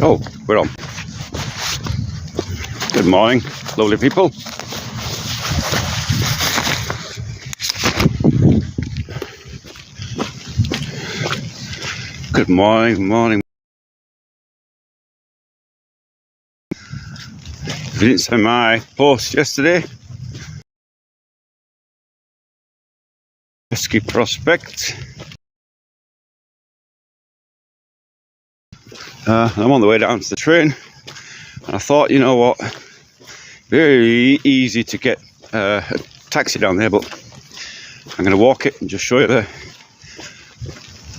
Oh, we're on. Good morning, lovely people. Good morning. If you didn't see my post yesterday, Nesky Prospect. I'm on the way down to the train, and I thought, you know what, very easy to get a taxi down there, but I'm going to walk it and just show you the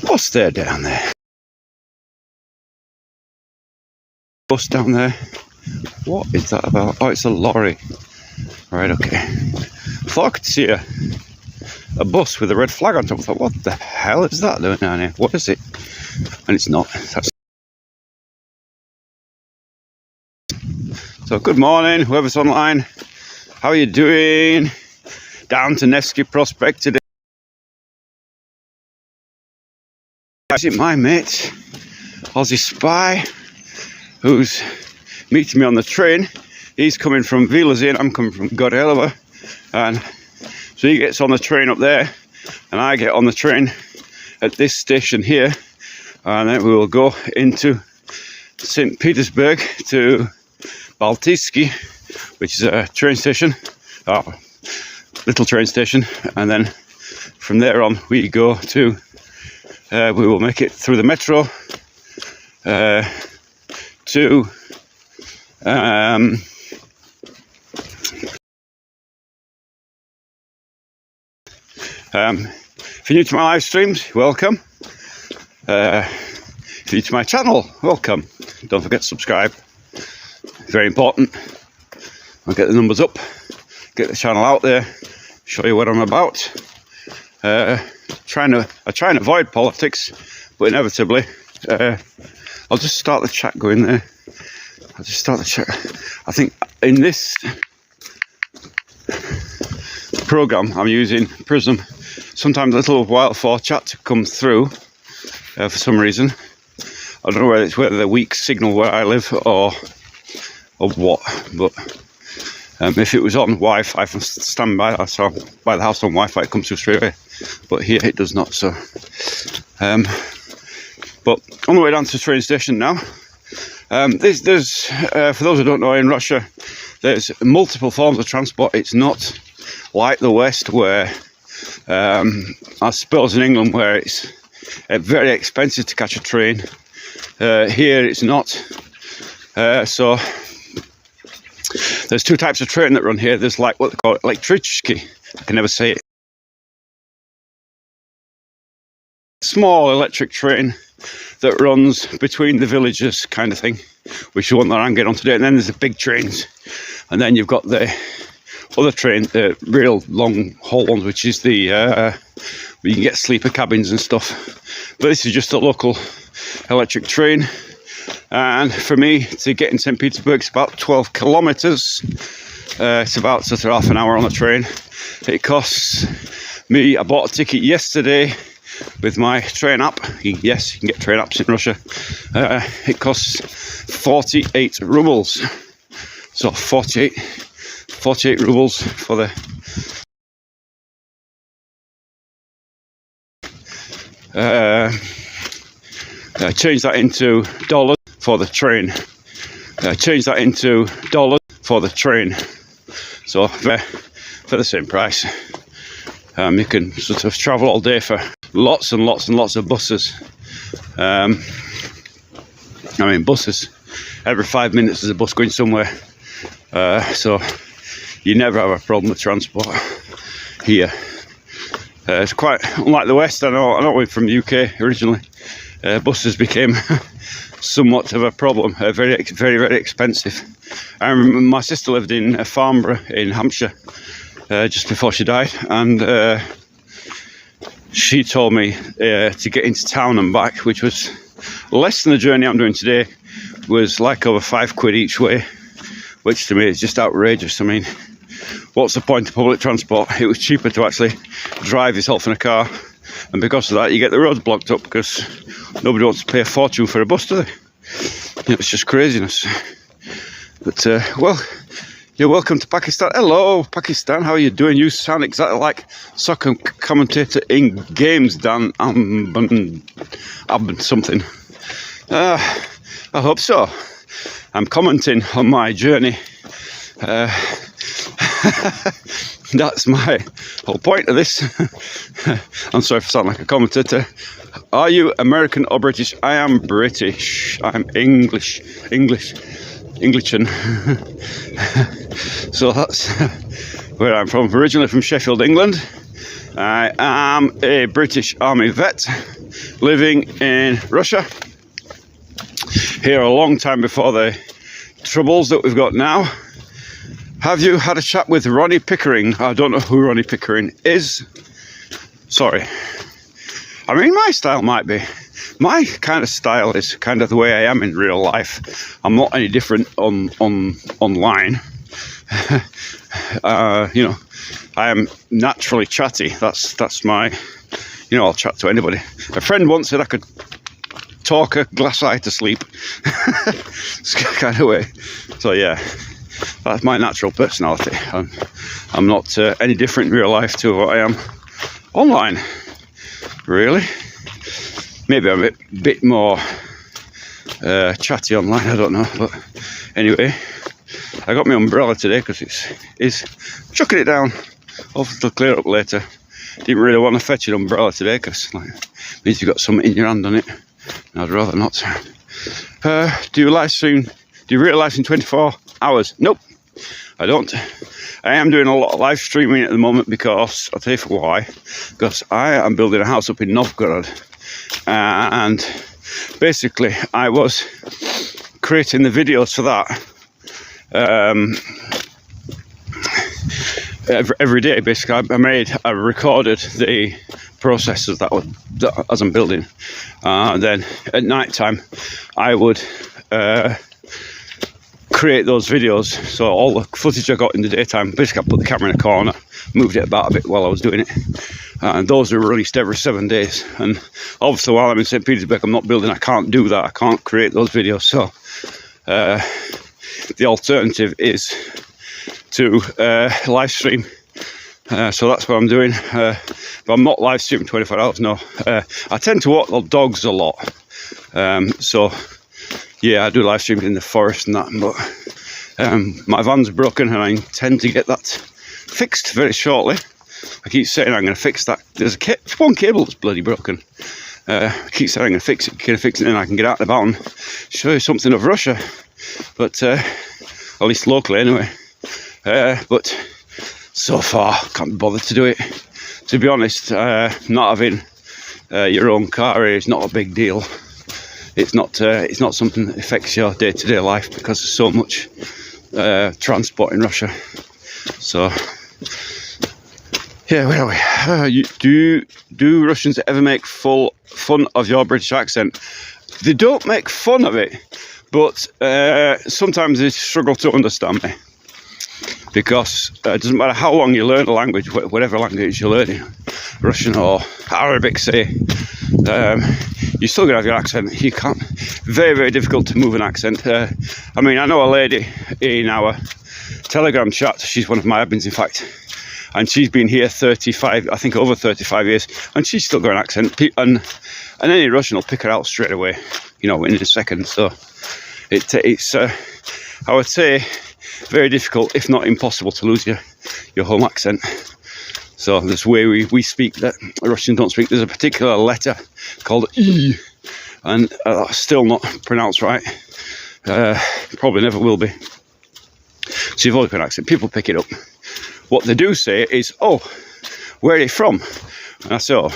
bus there down there. Bus down there. What is that about? Oh, it's a lorry. Right, okay. I thought I could see a bus with a red flag on top. I thought, what the hell is that doing down here? What is it? And it's not. So good morning, whoever's online. How are you doing? Down to Nesky Prospect today. Is it my mate, Aussie Spy, who's meeting me on the train? He's coming from Wielerszee, I'm coming from Gorelova, and so he gets on the train up there, and I get on the train at this station here, and then we will go into St. Petersburg to Baltijski, which is a train station, little train station, and then from there on we go to, we will make it through the metro to if you're new to my live streams, welcome. If you're new to my channel, welcome. Don't forget to subscribe. Very important. I'll get the numbers up, get the channel out there, show you what I'm about. I try and avoid politics, but inevitably, I'll just start the chat going there. I'll just start the chat. I think in this program I'm using Prism. Sometimes a little while for chat to come through for some reason. I don't know whether it's the weak signal where I live or what, but if it was on Wi-Fi from standby, I saw by the house on Wi-Fi, it comes through straight away, but here it does not. So but on the way down to the train station now. There's for those who don't know, in Russia there's multiple forms of transport. It's not like the West where I suppose in England where it's very expensive to catch a train. Here it's not. So there's two types of train that run here. There's like what they call electrichki. I can never say it. Small electric train that runs between the villages, kind of thing, which is the one that I'm getting on today. And then there's the big trains, and then you've got the other train, the real long haul ones, which is the where you can get sleeper cabins and stuff. But this is just a local electric train. And for me to get in St. Petersburg, it's about 12 kilometers. It's about sort of half an hour on the train. It costs me, I bought a ticket yesterday with my train app. Yes, you can get train apps in Russia. It costs 48 rubles. So 48 rubles for the change that into dollars for the train. Change that into dollars for the train. So for the same price, you can sort of travel all day for lots and lots of buses. I mean, buses. Every 5 minutes there's a bus going somewhere. So you never have a problem with transport here. It's quite unlike the West. I know we're from the UK originally. Buses became somewhat of a problem, very expensive. I remember my sister lived in Farnborough in Hampshire just before she died, and she told me to get into town and back, which was less than the journey I'm doing today, was like over £5 each way, which to me is just outrageous. I mean, what's the point of public transport? It was cheaper to actually drive yourself in a car, and because of that you get the roads blocked up because nobody wants to pay a fortune for a bus, do they? It's just craziness. But well, you're welcome to Pakistan. Hello, Pakistan. How are you doing? You sound exactly like soccer commentator in games, Dan something. I hope so. I'm commenting on my journey. That's my whole point of this. I'm sorry if I sound like a commentator. Are you American or British? I am British. I'm Englishan. So that's where I'm from. Originally from Sheffield, England. I am a British Army vet living in Russia. Here a long time before the troubles that we've got now. Have you had a chat with Ronnie Pickering? I don't know who Ronnie Pickering is. Sorry. I mean, my style might be. My kind of style is kind of the way I am in real life. I'm not any different online. You know, I am naturally chatty. That's my, you know, I'll chat to anybody. A friend once said I could talk a glass eye to sleep. It's kind of way. So yeah, that's my natural personality. I'm not any different in real life to what I am online. Really? Maybe I'm a bit more chatty online, I don't know. But anyway, I got my umbrella today because it's chucking it down. Hopefully it'll clear up later. Didn't really want to fetch an umbrella today because it means you've got something in your hand on it. I'd rather not. Do you live stream? Do you really live stream 24 hours? Nope, I don't. I am doing a lot of live streaming at the moment because, I'll tell you for why, because I am building a house up in Novgorod, and basically I was creating the videos for that every day. Basically I recorded the process of that as I'm building, and then at night time I would create those videos. So all the footage I got in the daytime, basically I put the camera in a corner, moved it about a bit while I was doing it, and those are released every 7 days. And obviously while I'm in St. Petersburg, I'm not building, I can't do that, I can't create those videos. So the alternative is to live stream. So that's what I'm doing, but I'm not live streaming 24 hours, no. I tend to walk the dogs a lot, so yeah, I do live streaming in the forest and that, but my van's broken and I intend to get that fixed very shortly. I keep saying I'm going to fix that. There's one cable that's bloody broken. I keep saying I'm going to fix it and then I can get out and about and show you something of Russia, but at least locally anyway. But so far, can't be bothered to do it. To be honest, not having your own car is not a big deal. It's not something that affects your day-to-day life because there's so much transport in Russia. So yeah, where are we? Do Russians ever make full fun of your British accent? They don't make fun of it, but sometimes they struggle to understand me. Because it doesn't matter how long you learn a language, whatever language you're learning, Russian or Arabic, say, you're still going to have your accent. You can't. Very, very difficult to move an accent. I mean, I know a lady in our Telegram chat. She's one of my admins, in fact, and she's been here 35, I think over 35 years, and she's still got an accent. And any Russian will pick her out straight away, you know, in a second. So it's I would say, very difficult, if not impossible, to lose your home accent. So this way we speak that Russians don't speak. There's a particular letter called E, and still not pronounced right. Probably never will be. So you've always got an accent. People pick it up. What they do say is, "Oh, where are you from?" And I say, "Oh."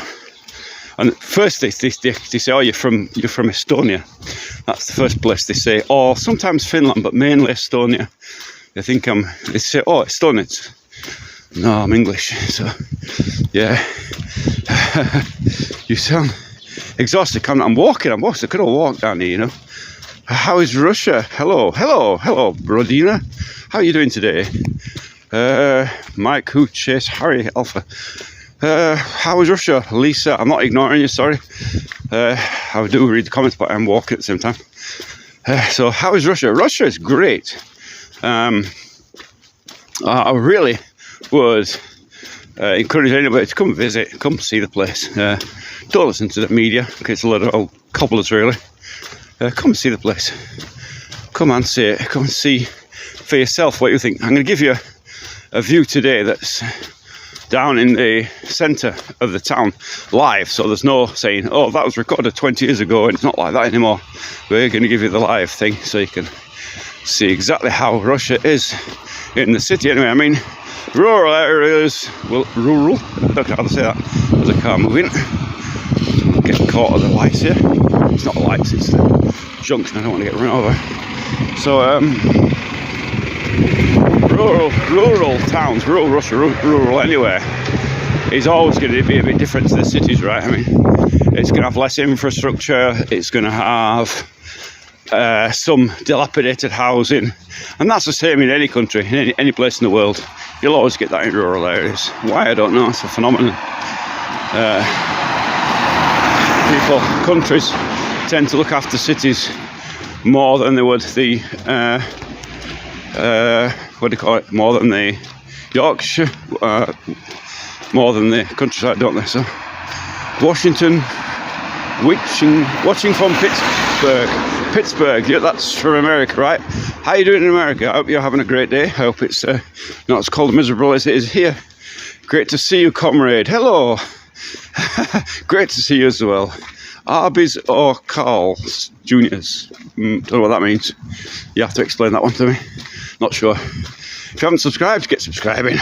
And first they say, "Oh, you're from Estonia." That's the first place they say. Or sometimes Finland, but mainly Estonia. They say, "Oh, Estonians." No, I'm English. So, yeah. You sound exhausted. I'm walking. I could have walked down here, you know. How is Russia? Hello, Brodina. How are you doing today? Mike, who chased Harry Alpha. How is Russia? Lisa, I'm not ignoring you, sorry. I do read the comments, but I'm walking at the same time. So how is Russia? Russia is great. I really would encourage anybody to come visit, come see the place. Don't listen to the media, because it's a lot of old cobblers really. Come see the place. Come and see it. Come and see for yourself what you think. I'm going to give you a view today that's down in the centre of the town, live. So there's no saying, oh, that was recorded 20 years ago, and it's not like that anymore. We're going to give you the live thing so you can see exactly how Russia is in the city. Anyway, I mean, rural areas, well, rural, I don't know how to say that. There's a car moving. I'm getting caught at the lights here. It's not the lights, it's the junction. I don't want to get run over. So, rural towns, rural Russia, rural anywhere, is always going to be a bit different to the cities, right? I mean, it's going to have less infrastructure, it's going to have some dilapidated housing, and that's the same in any country, in any place in the world. You'll always get that in rural areas. Why, I don't know, it's a phenomenon. Countries tend to look after cities more than they would the what do you call it? More than the Yorkshire, more than the countryside, don't they? So, watching from Pittsburgh. Yeah, that's from America, right? How are you doing in America? I hope you're having a great day. I hope it's not as cold and miserable as it is here. Great to see you, comrade. Hello. Great to see you as well. Arby's or Carl's Juniors? Don't know what that means. You have to explain that one to me. Not sure. If you haven't subscribed, get subscribing.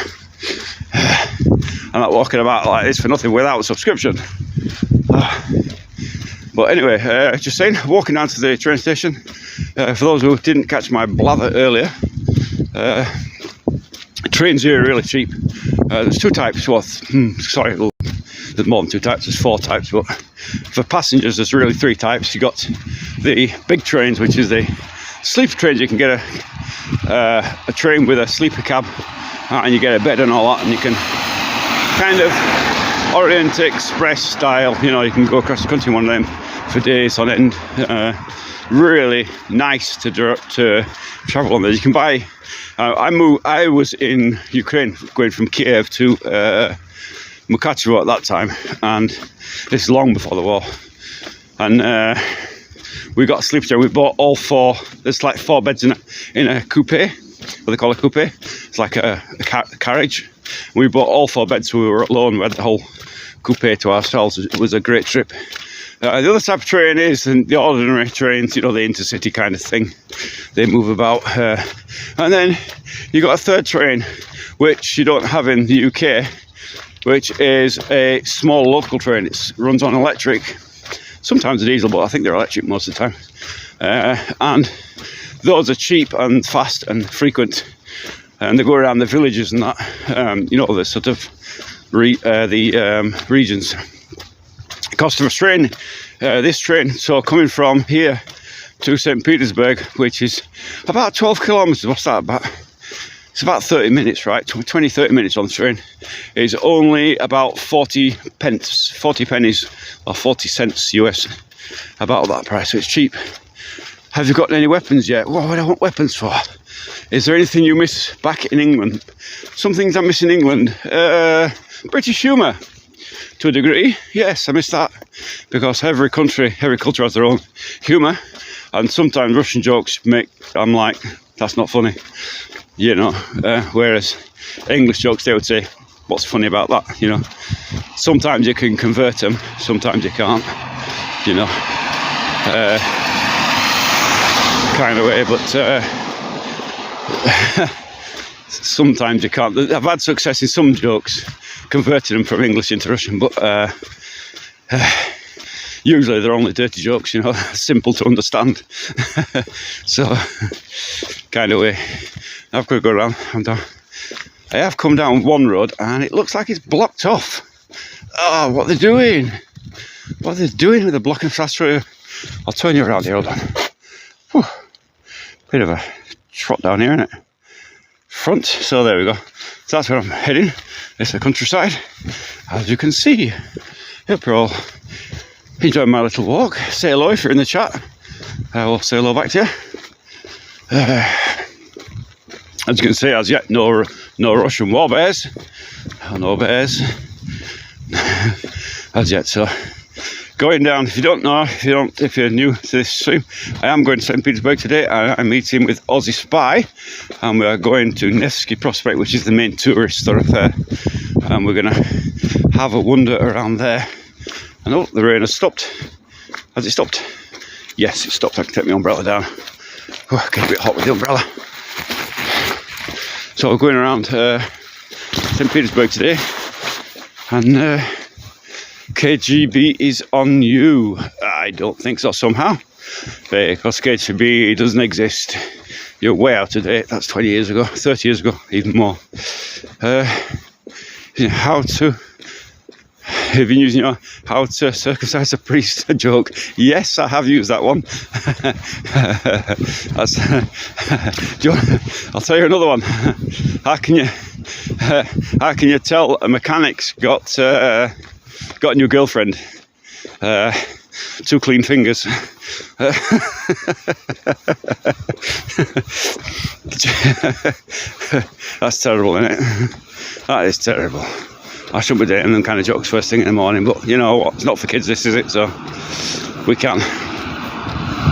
I'm not walking about like this for nothing without a subscription. But anyway, just saying, walking down to the train station. For those who didn't catch my blather earlier, trains here are really cheap. There's two types. Well, sorry, there's more than two types. There's four types, but for passengers, there's really three types. You got the big trains, which is the sleeper trains. You can get a train with a sleeper cab, and you get a bed and all that, and you can kind of Orient Express style. You know, you can go across the country in one of them for days on end. Really nice to travel on there. You can buy. I was in Ukraine, going from Kiev to Mukachevo at that time, and this is long before the war. And we got a sleeper train. We bought all four. There's like four beds in a coupe. What they call a coupe. It's like a carriage. We bought all four beds, so we were alone. We had the whole coupe to ourselves. It was a great trip. The other type of train is the ordinary trains, you know, the intercity kind of thing. They move about. And then you got a third train, which you don't have in the UK, which is a small local train. It runs on electric, sometimes a diesel, but I think they're electric most of the time. And those are cheap and fast and frequent. And they go around the villages and that, you know, the sort of regions. Cost of a train, this train, so coming from here to St. Petersburg, which is about 12 kilometres, what's that about? It's about 30 minutes, right? 20-30 minutes on the train. Is only about 40 pennies or 40 cents US, about that price, so it's cheap. Have you got any weapons yet? What would I want weapons for? Is there anything you miss back in England? Some things I miss in England. British humour. To a degree, yes, I miss that, because every culture has their own humour, and sometimes Russian jokes I'm like, that's not funny, you know, whereas English jokes, they would say, what's funny about that, you know. Sometimes you can convert them, sometimes you can't, you know, kind of way, but sometimes you can't. I've had success in some jokes, converting them from English into Russian, but usually they're only dirty jokes, you know, simple to understand. So, kind of way. I've got to go around. I have come down one road and it looks like it's blocked off. Oh, what they're doing? What they're doing with the blocking fast road? I'll turn you around here, hold on. Whew. Bit of a trot down here, isn't it? Front, so there we go. So that's where I'm heading. It's the countryside, as you can see. Hope you're all enjoying my little walk. Say hello if you're in the chat. I will say hello back to you. As you can see, as yet, no Russian war bears, no bears as yet. So going down. If you're new to this stream, I am going to St. Petersburg today. I'm meeting with Aussie Spy, and we are going to Nevsky Prospect, which is the main tourist thoroughfare, and we're going to have a wander around there. And oh, the rain has stopped. Has it stopped? Yes, it stopped. I can take my umbrella down. Oh, it gets a bit hot with the umbrella. So we're going around St. Petersburg today, and KGB is on you. I don't think so somehow, because KGB doesn't exist. You're way out of date. That's 20 years ago, 30 years ago, even more. Have you been using your how to circumcise a priest joke? Yes, I have used that one. I'll tell you another one. How can you tell a mechanic's got a new girlfriend? 2 clean fingers. That's terrible, isn't it? That is terrible. I shouldn't be dating them kind of jokes first thing in the morning, but you know what? It's not for kids, this is it, so we can.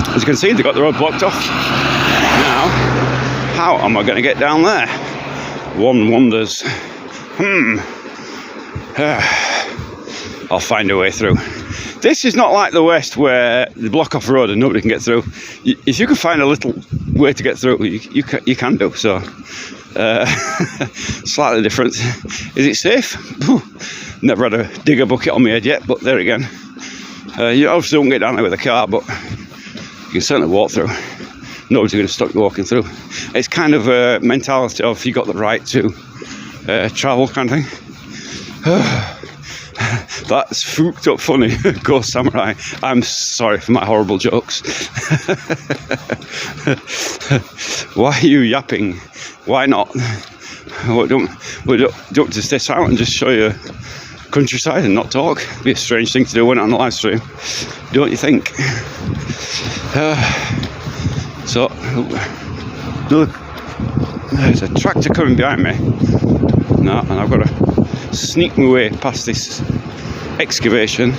As you can see, they've got the road blocked off. Now, how am I going to get down there? One wonders. I'll find a way through. This is not like the West where they block off the road and nobody can get through. If you can find a little way to get through, you can do so. Slightly different. Is it safe? Never had a digger bucket on my head yet, but there again. You obviously don't get down there with a car, but you can certainly walk through. Nobody's going to stop you walking through. It's kind of a mentality of you got the right to travel kind of thing. That's fooked up funny. Ghost Samurai. I'm sorry for my horrible jokes. Why are you yapping? Why not? Don't just stay silent and just show your countryside and not talk. It'd be a strange thing to do when on the live stream, don't you think? So look, there's a tractor coming behind me now, and I've got to sneak my way past this excavation,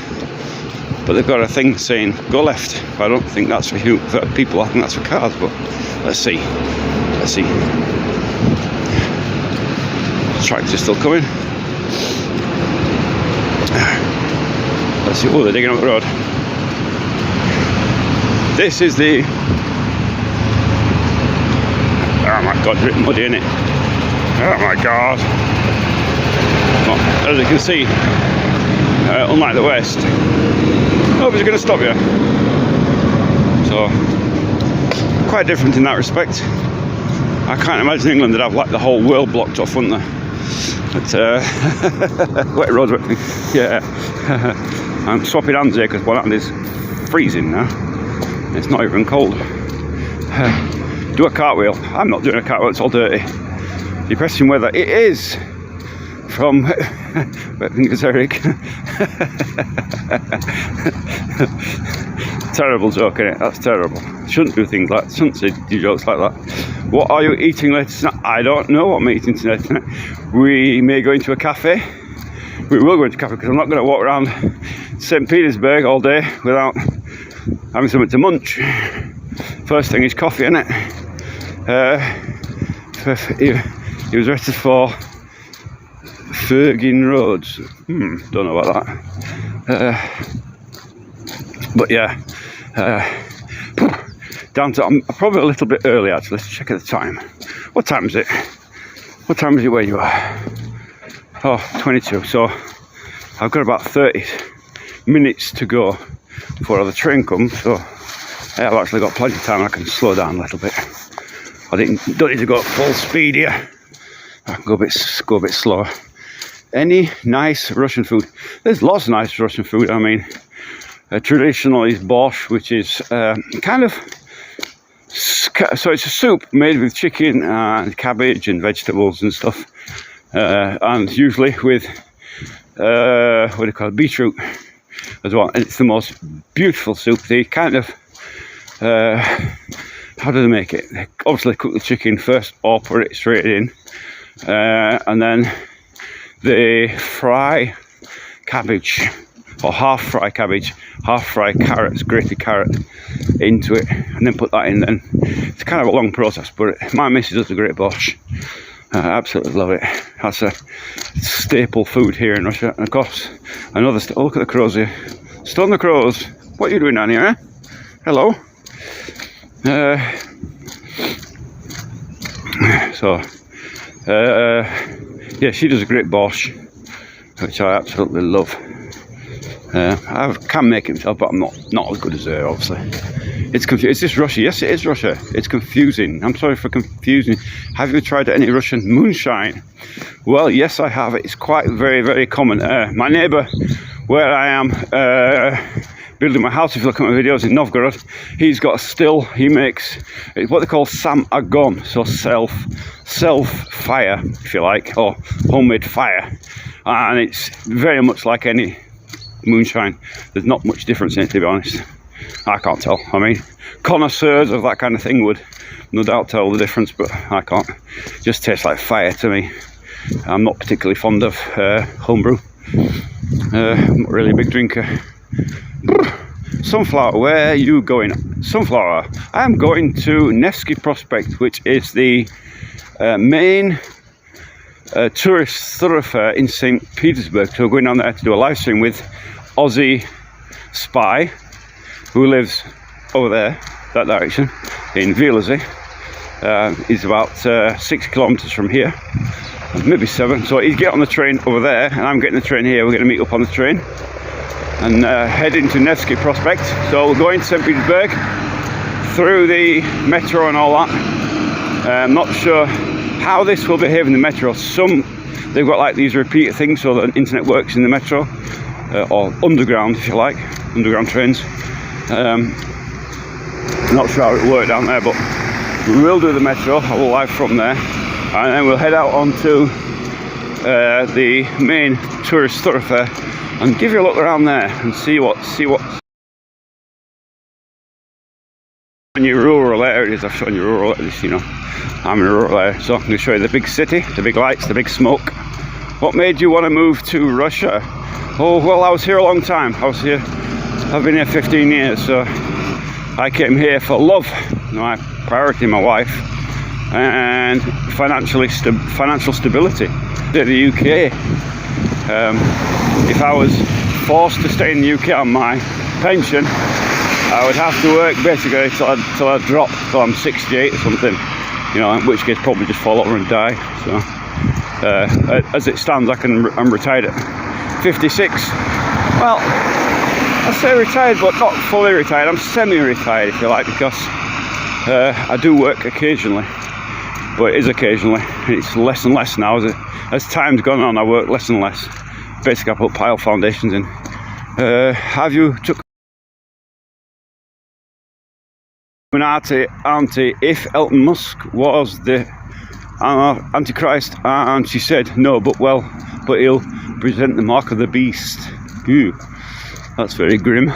but they've got a thing saying go left. I don't think that's for people, I think that's for cars, but let's see. The tractor's still coming. Let's see. Oh, they're digging up the road. This is the, oh my god, it's muddy, isn't it? Oh my god. Well, as you can see, unlike the West, nobody's going to stop you. So, quite different in that respect. I can't imagine England would have like the whole world blocked off, wouldn't they? But, wet roads, yeah. I'm swapping hands here because one hand is freezing now. It's not even cold. Do a cartwheel. I'm not doing a cartwheel, it's all dirty. Depressing weather. It is from I think it's Eric. Terrible joke, innit? That's terrible. Shouldn't do things like, shouldn't do jokes like that. What are you eating later tonight? I don't know what I'm eating tonight. We may go into a cafe. We will go into a cafe because I'm not going to walk around St. Petersburg all day without having something to munch. First thing is coffee, innit? He was arrested for Fergin Roads. Don't know about that. But yeah, down to, I'm probably a little bit early actually. Let's check at the time. What time is it? What time is it where you are? Oh, 22. So I've got about 30 minutes to go before the train comes. So I've actually got plenty of time. I can slow down a little bit. Don't need to go at full speed here. I can go a bit slower. Any nice Russian food? There's lots of nice Russian food. I mean, traditional is borscht, which is kind of, so it's a soup made with chicken and cabbage and vegetables and stuff, and usually with what do you call it, beetroot as well. And it's the most beautiful soup. They kind of how do they make it? They obviously cook the chicken first or put it straight in, and then they fry cabbage, or half fry cabbage, half fry carrots, grated carrot into it, and then put that in. Then it's kind of a long process, but my missus does a great borscht. I absolutely love it. That's a staple food here in Russia. And of course, another oh, look at the crows here. Stone the crows. What are you doing down here, eh? Hello. Yeah, she does a great borscht, which I absolutely love. I can make it myself, but I'm not as good as her, obviously. It's confusing. Is this Russia? Yes, it is Russia. It's confusing. I'm sorry for confusing. Have you tried any Russian moonshine? Well, yes, I have. It's quite very common. My neighbour, where I am building my house, if you look at my videos in Novgorod, he's got a still. He makes what they call sam agon, so self fire, if you like, or homemade fire, and it's very much like any moonshine. There's not much difference in it, to be honest. I can't tell. I mean, connoisseurs of that kind of thing would no doubt tell the difference, but I can't. It just tastes like fire to me. I'm not particularly fond of homebrew. I'm not really a big drinker. Sunflower, where are you going? Sunflower. I am going to Nevsky Prospect, which is the main tourist thoroughfare in St. Petersburg. So we're going down there to do a live stream with Aussie Spy, who lives over there, that direction, in Vilazy. He's about 6 kilometers from here, maybe 7. So he'd get on the train over there, and I'm getting the train here. We're going to meet up on the train and head into Nevsky Prospect. So we're going to St. Petersburg through the metro and all that. I'm not sure how this will behave in the metro. They've got like these repeater things so that internet works in the metro, or underground, if you like, underground trains. Not sure how it will work down there, but we will do the metro. I will live from there, and then we'll head out onto the main tourist thoroughfare and give you a look around there and see what in your rural areas. I've shown you rural areas, you know. I'm in a rural area, so I'm going to show you the big city, the big lights, the big smoke. What made you want to move to Russia? Oh, well, I was here a long time. I've been here 15 years, so I came here for love, my priority, my wife, and financial stability. To the UK. If I was forced to stay in the UK on my pension, I would have to work basically till I drop, till I'm 68 or something, you know, in which case probably just fall over and die. So as it stands, I'm retired at 56. Well, I say retired, but not fully retired. I'm semi-retired, if you like, because I do work occasionally, but it is occasionally. It's less and less now. As time's gone on, I work less and less. Basically, I put pile foundations in. Have you took Auntie if Elon Musk was the Antichrist? And she said no, but he'll present the mark of the beast. Ew, that's very grim.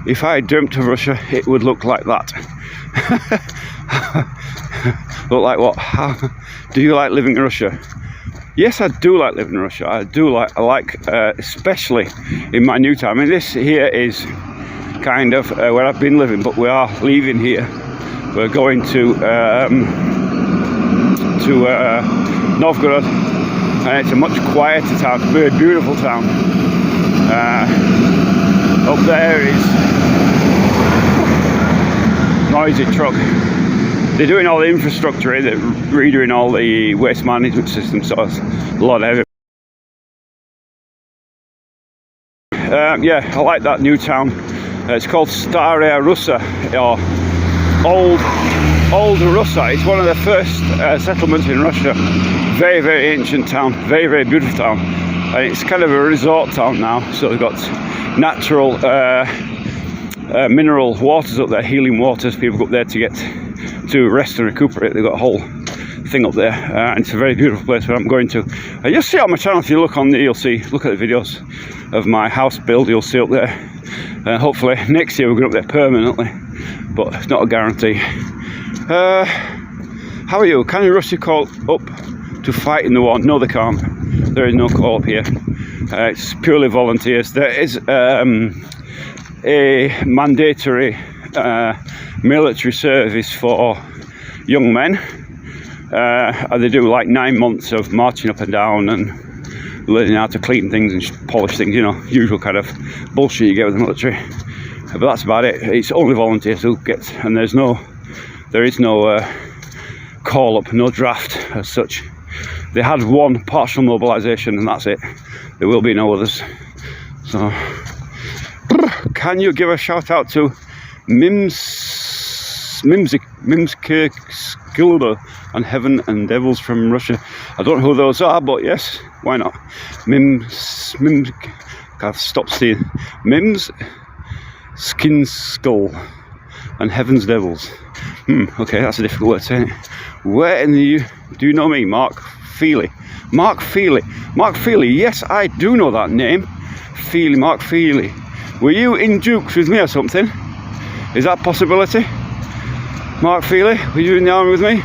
If I dreamt of Russia, it would look like that. Look like what? Do you like living in Russia? Yes, I do like living in Russia. I like especially in my new town. I mean, this here is kind of where I've been living, but we are leaving here. We're going to Novgorod, and it's a much quieter town, a very beautiful town. Up there is noisy truck. They're doing all the infrastructure, they're redoing all the waste management system, so it's a lot of it. Yeah, I like that new town. It's called Staraya Russa, or Old Russa. It's one of the first settlements in Russia. Very ancient town, very beautiful town. And it's kind of a resort town now, so they've got natural mineral waters up there, healing waters. People go up there to rest and recuperate. They've got a whole thing up there, and it's a very beautiful place where I'm going to. You'll see it on my channel. If you look on there, look at the videos of my house build, you'll see up there. Hopefully next year we're going up there permanently. but it's not a guarantee. How are you? Can Russia call up to fight in the war? No, they can't. There is no call up here. It's purely volunteers. There is a mandatory military service for young men. They do like 9 months of marching up and down and learning how to clean things and polish things, you know, usual kind of bullshit you get with the military. But that's about it. It's only volunteers who get, and there is no call up, no draft as such. They had one partial mobilisation and that's it. There will be no others. So, can you give a shout out to Mimskirskilda and Heaven and Devils from Russia? I don't know who those are, but yes, why not? I've stopped seeing Mims Skinskull and Heaven's Devils. Okay, that's a difficult word to say. Where in the do you know me, Mark Feely? Mark Feely. Mark Feely. Yes, I do know that name. Feely. Mark Feely. Were you in Dukes with me or something? Is that a possibility? Mark Feely, were you in the army with me?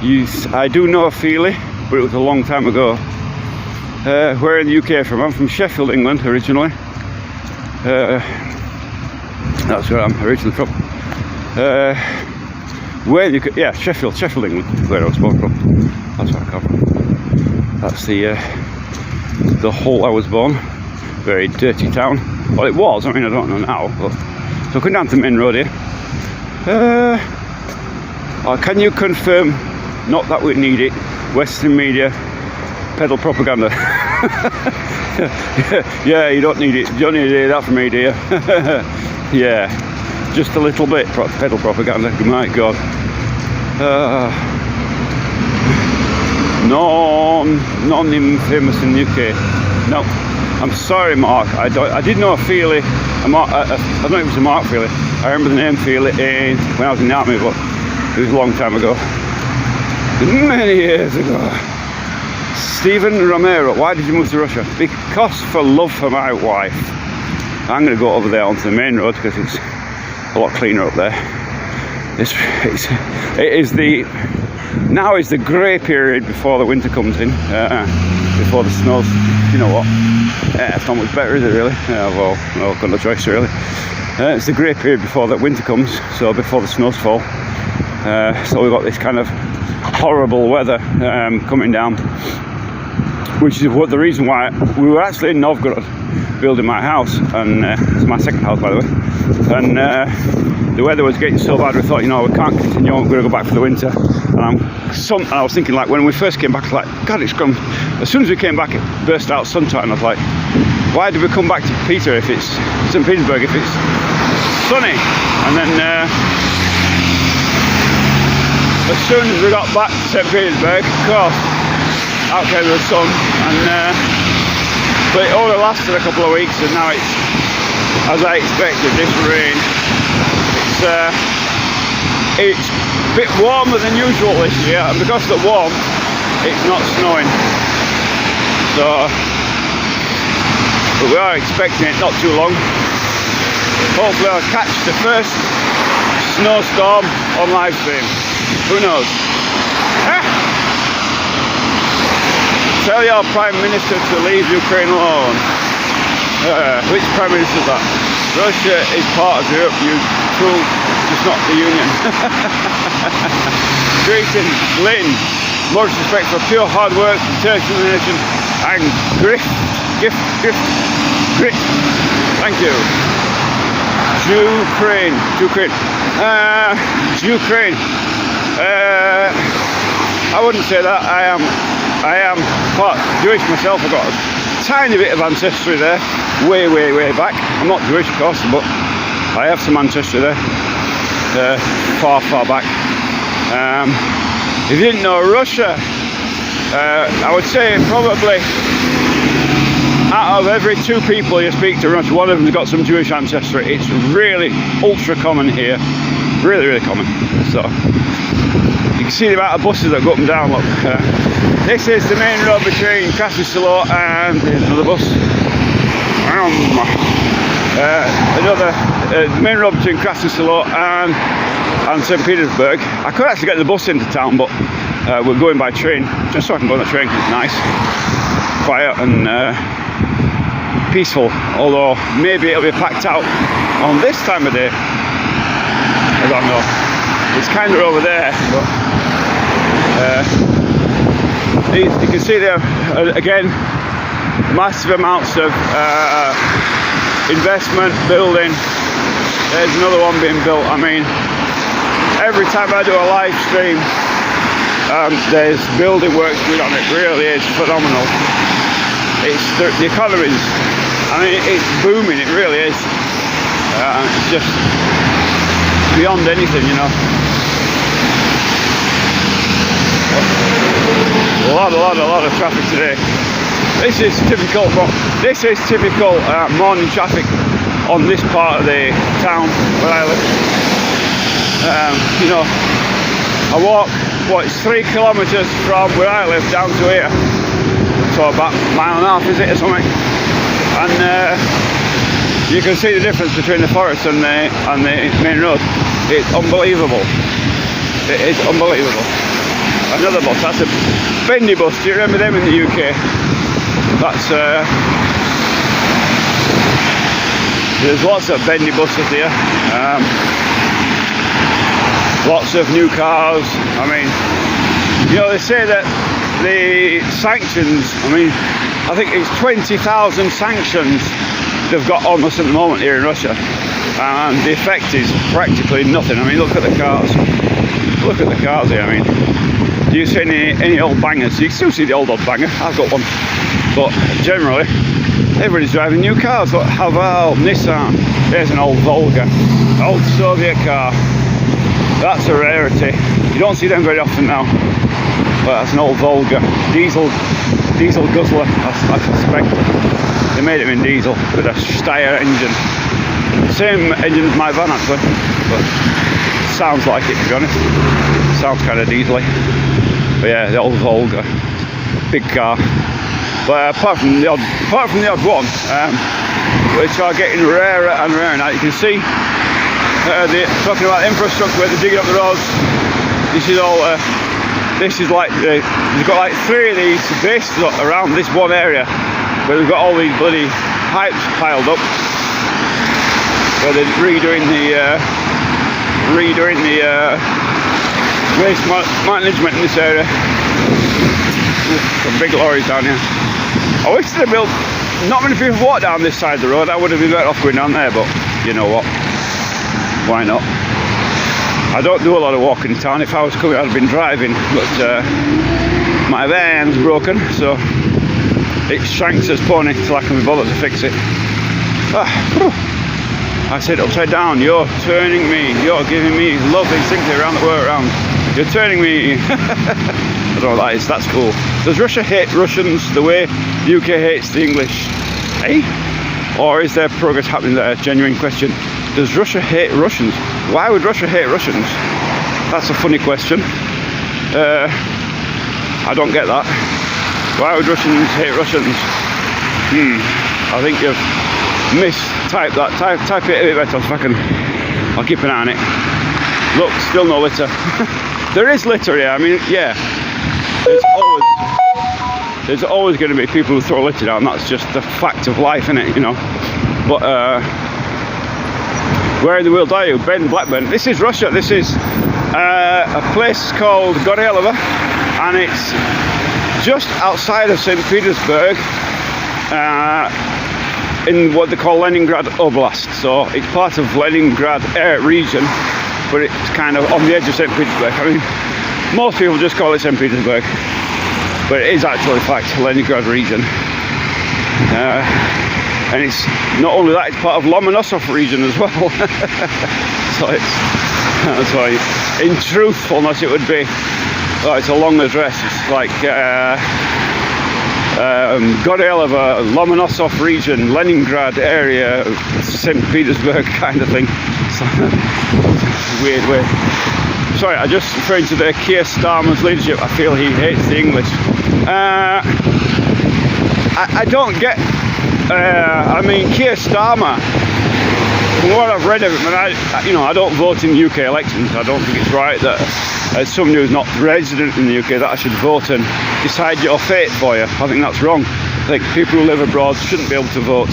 Yes, I do know a Feely, but it was a long time ago. Where in the UK from? I'm from Sheffield, England, originally. That's where I'm originally from. Where in the UK? Yeah, Sheffield, England, where I was born from. That's where I come from. That's the hole I was born. Very dirty town. Well, it was. I mean, I don't know now. But so coming down to the main road here. Can you confirm? Not that we need it. Western media peddle propaganda. Yeah, you don't need it. You don't need to hear that from me, do you? Yeah, just a little bit peddle propaganda. My God. Non-famous in the UK. No, I'm sorry, Mark. I did know a Feely. I don't know if it was a Mark Feely. I remember the name Feely when I was in the army, but it was a long time ago. Many years ago. Stephen Romero. Why did you move to Russia? Because for love for my wife. I'm going to go over there onto the main road because it's a lot cleaner up there. Now is the grey period before the winter comes in, before the snows. You know what? It's not much better, is it really? Well, no, I've got no choice really. It's the grey period before the winter comes, so before the snows fall. So we've got this kind of horrible weather coming down, which is the reason why we were actually in Novgorod building my house, and it's my second house, by the way. And the weather was getting so bad, we thought, you know, we can't continue on, we're going to go back for the winter. And I was thinking, like, when we first came back, I was like, God, it's gone. As soon as we came back, it burst out sunshine. I was like, why did we come back to St. Petersburg if it's sunny? And then as soon as we got back to St. Petersburg, of course, out came the sun, but it only lasted a couple of weeks, and now it's, as I expected, this rain. It's a bit warmer than usual this year, and because of the warmth, it's not snowing. So, but we are expecting it not too long. Hopefully I'll catch the first snowstorm on live stream. Who knows? Tell your Prime Minister to leave Ukraine alone. Which Prime Minister is that? Russia is part of Europe, just not the Union. Greetings, Lynn. Much respect for pure hard work, determination, and grit. Thank you. Ukraine. I wouldn't say that. I am part Jewish myself. I've got a tiny bit of ancestry there, way back. I'm not Jewish, of course, but I have some ancestry there, far back. If you didn't know Russia, I would say probably out of every 2 people you speak to Russia, one of them's got some Jewish ancestry. It's really ultra common here, really common. So you can see the amount of buses that go up and down. Look, this is the main road between Krasny Selo and another bus. another main road between Krasny-Selo and St. Petersburg. I could actually get the bus into town, but we're going by train, just so I can go on the train because it's nice, quiet and peaceful. Although maybe it'll be packed out on this time of day. I don't know. It's kind of over there, but you can see there again massive amounts of investment, building. There's another one being built. I mean, every time I do a live stream, there's building works going on. It really is phenomenal. It's the economy's, I mean, it's booming. It really is. It's just beyond anything, you know. A lot of traffic today. This is typical morning traffic on this part of the town where I live. You know, I walk, it's 3 kilometres from where I live down to here, so about a mile and a half, is it, or something? And you can see the difference between the forest and the main road. It's unbelievable. It is unbelievable. Another bus, that's a bendy bus. Do you remember them in the UK? That's there's lots of bendy buses here. Lots of new cars. I mean, you know, they say that the sanctions, I mean, I think it's 20,000 sanctions they've got on us at the moment here in Russia, and the effect is practically nothing. I mean, look at the cars. Look at the cars here. I mean, do you see any old bangers? You can still see the old banger. I've got one, but generally everybody's driving new cars. Look, Haval, Nissan. There's an old Volga, old Soviet car. That's a rarity. You don't see them very often now. But that's an old Volga, diesel guzzler. I suspect they made it in diesel with a Steyr engine. Same engine as my van actually, but sounds like it, to be honest. Sounds kind of diesely. But yeah, the old Volga, big car. But apart from the odd one, which are getting rarer and rarer now. You can see talking about infrastructure where they're digging up the roads. This is all. This is like they've got like 3 of these bases around this one area where they've got all these bloody pipes piled up. Where they're redoing the waste management in this area. Some big lorries down here. I wish they'd built. Not many people walk down this side of the road. I would have been better off going down there, but you know what? Why not? I don't do a lot of walking in town. If I was coming, I'd have been driving, but my van's broken, so it's Shanks' pony till I can be bothered to fix it. I said upside down, you're turning me, you're giving me love instinctively around the world around. You're turning me. I don't know what that is, that's cool. Does Russia hate Russians the way the UK hates the English? Eh? Or is there progress happening there? Genuine question. Does Russia hate Russians? Why would Russia hate Russians? That's a funny question. I don't get that. Why would Russians hate Russians? I think you've mistyped that. Type it a bit better if I can. I'll keep an eye on it. Look, still no litter. There is litter here. I mean, yeah. There's always going to be people who throw litter down. That's just the fact of life, isn't it? You know. But where in the world are you? Blackburn. This is Russia. This is a place called Gorelova, and it's just outside of St. Petersburg, in what they call Leningrad Oblast. So it's part of Leningrad region, but it's kind of on the edge of St. Petersburg. I mean, most people just call it St. Petersburg, but it is actually, in fact, Leningrad region. And it's not only that, it's part of Lomonosov region as well. So that's why, in truthfulness, it would be, it's a long address. It's like Gorelova, Lomonosov region, Leningrad area, St. Petersburg kind of thing. So, weird way. Sorry, I'm just referring to the Keir Starmer's leadership. I feel he hates the English. I don't get. I mean, Keir Starmer from what I've read of it, I don't vote in UK elections. I don't think it's right that as someone who's not resident in the UK that I should vote and decide your fate for you. I think that's wrong. I think people who live abroad shouldn't be able to vote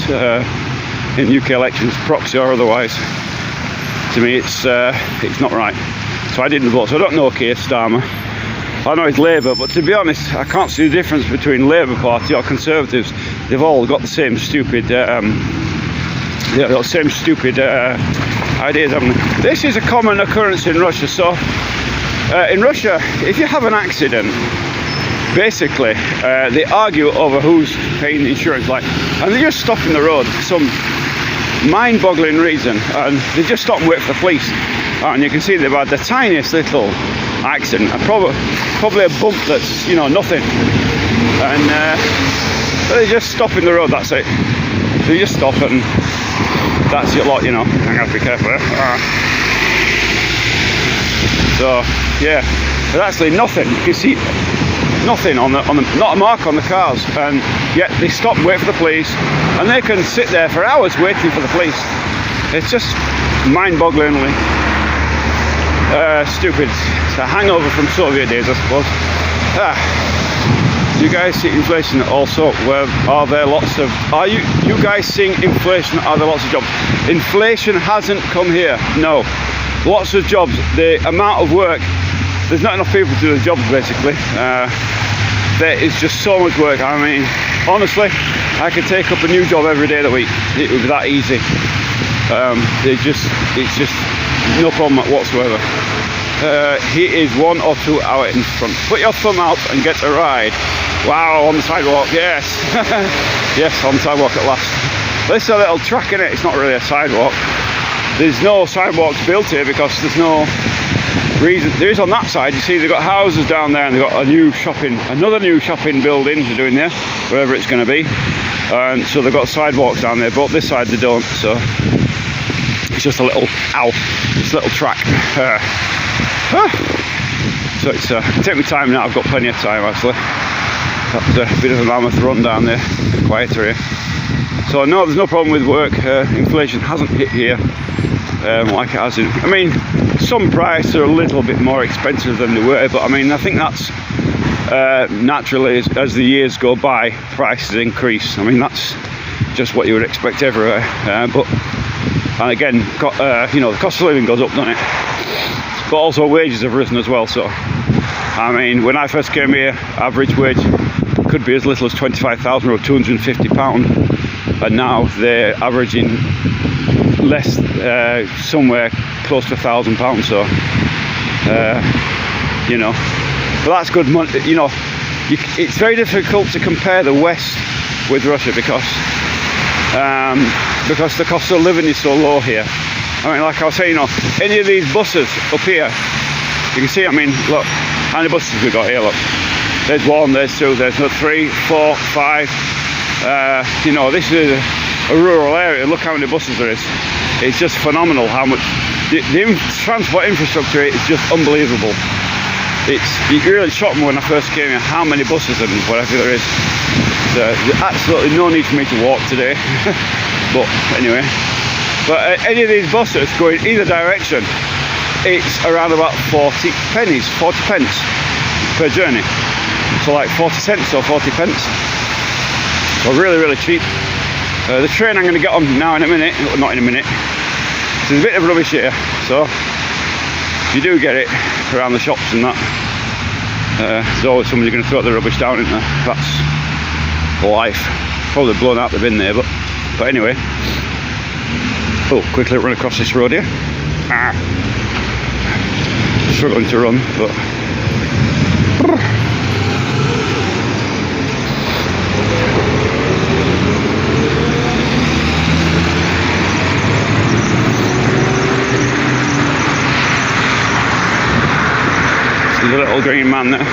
in UK elections, proxy or otherwise. To me, it's not right. So I didn't vote. So I don't know Keir Starmer. I know it's Labour, but to be honest, I can't see the difference between Labour Party or Conservatives. They've all got the same stupid, ideas, haven't they? This is a common occurrence in Russia. So in Russia, if you have an accident, basically they argue over who's paying the insurance, and they just stop in the road for some mind-boggling reason, and they just stop and wait for the police. And you can see they've had the tiniest little accident, and probably a bump that's nothing, and they just stop in the road. That's it. They just stop, and that's your lot. I have to be careful. So yeah, there's actually nothing. You can see nothing on the not a mark on the cars, and yet they stop and wait for the police, and they can sit there for hours waiting for the police. It's just mind-bogglingly stupid. It's a hangover from Soviet days, I suppose. You guys see inflation also? Where are there lots of? Are you guys seeing inflation? Are there lots of jobs? Inflation hasn't come here. No, lots of jobs. The amount of work. There's not enough people to do the jobs, basically. There is just so much work. I mean, honestly, I could take up a new job every day of the week. It would be that easy. It's just no problem whatsoever. He is 1 or 2 hours in front. Put your thumb out and get a ride. Wow, on the sidewalk, yes. Yes, on the sidewalk at last. This is a little track in it. It's not really a sidewalk. There's no sidewalks built here because there's no reason. There is on that side. You see they've got houses down there, and they've got another new shopping building they're doing there, wherever it's going to be. And so they've got sidewalks down there, but this side they don't. So it's just a little track. So it's take me time now. I've got plenty of time actually. That's a bit of a mammoth run down there, quieter here. So no, there's no problem with work. Inflation hasn't hit here like it has in. I mean, some prices are a little bit more expensive than they were, but I mean, I think that's naturally as the years go by, prices increase. I mean, that's just what you would expect everywhere. And again, the cost of living goes up, doesn't it? But also wages have risen as well. So, I mean, when I first came here, average wage could be as little as £25,000 or £250, and now they're averaging less, somewhere close to £1,000. So, but that's good money. It's very difficult to compare the West with Russia because the cost of living is so low here. I mean, like I was saying, any of these buses up here, you can see, I mean, look, how many buses we got here, look. There's 1, there's 2, there's 3, 4, 5. This is a rural area. Look how many buses there is. It's just phenomenal how much. The transport infrastructure is just unbelievable. It really shocked me when I first came here how many buses and whatever there is. There's absolutely no need for me to walk today. But anyway. But any of these buses going either direction, it's around about 40 pence per journey. So like 40 cents or 40 pence. So really, really cheap. The train I'm going to get on now in a minute, not in a minute. There's a bit of rubbish here, so if you do get it around the shops and that, there's always somebody going to throw the rubbish down in there. That's life. Probably blown out the bin there, but anyway. Oh, quickly run across this road here. Struggling to run, but there's a little green man there.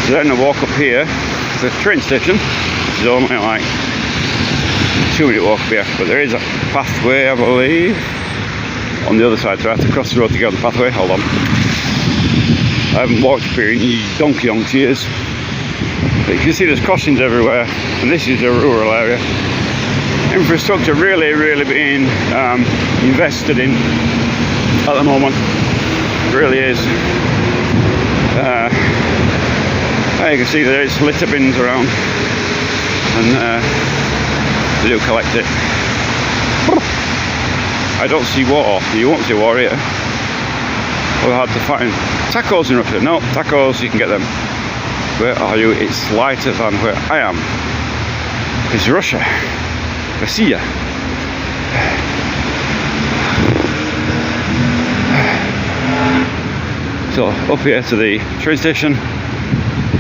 So then I walk up here. The train station is only like 2-minute walk up here, but there is a pathway, I believe, on the other side, so I have to cross the road to get on the pathway. Hold on. I haven't walked up here in donkey years. But you can see there's crossings everywhere, and this is a rural area. Infrastructure really being invested in at the moment. It really is. You can see there is litter bins around, and they do collect it. I don't see water. You won't see water here. We're hard to find. Tacos in Russia? No, tacos, you can get them. Where are you? It's lighter than where I am. It's Russia. Россия. So up here to the train station,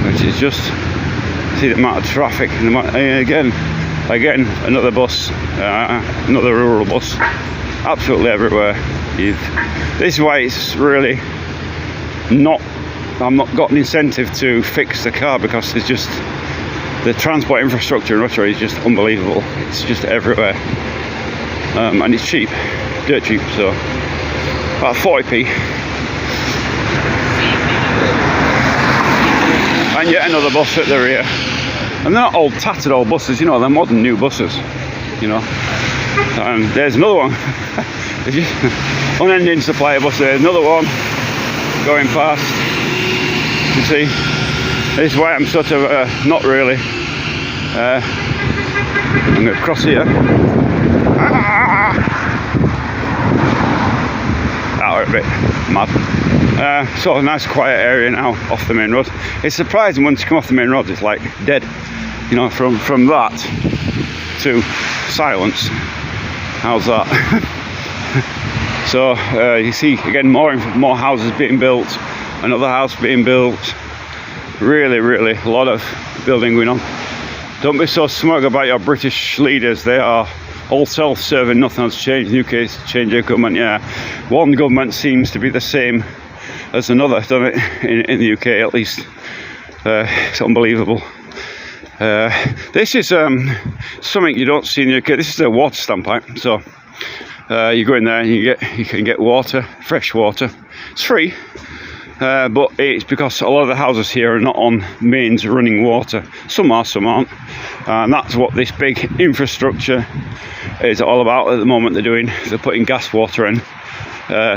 which is just, see the amount of traffic, and again another bus, another rural bus, absolutely everywhere. This is why it's really not, I'm not got an incentive to fix the car, because there's just, the transport infrastructure in Russia is just unbelievable. It's just everywhere, and it's cheap, dirt cheap. So about 40p. And yet another bus at the rear, and they're not old tattered old buses, you know, they're modern new buses, you know. And there's another one. Unending supply of buses. There's another one going past. You see, this is why I'm sort of not really. I'm going to cross here. That were a bit mad. So a nice quiet area now off the main road. It's surprising once you come off the main road, it's like dead, you know, from that to silence. How's that? So you see again more houses being built, another house being built. Really a lot of building going on. Don't be so smug about your British leaders. They are all self-serving, nothing has changed. The UK's changed their government, yeah. One government seems to be the same as another, doesn't it? In the UK at least. It's unbelievable. This is something you don't see in the UK. This is a water standpipe. So you go in there and you can get water, fresh water. It's free, but it's because a lot of the houses here are not on mains running water. Some are, some aren't. And that's what this big infrastructure is all about at the moment. They're putting gas water and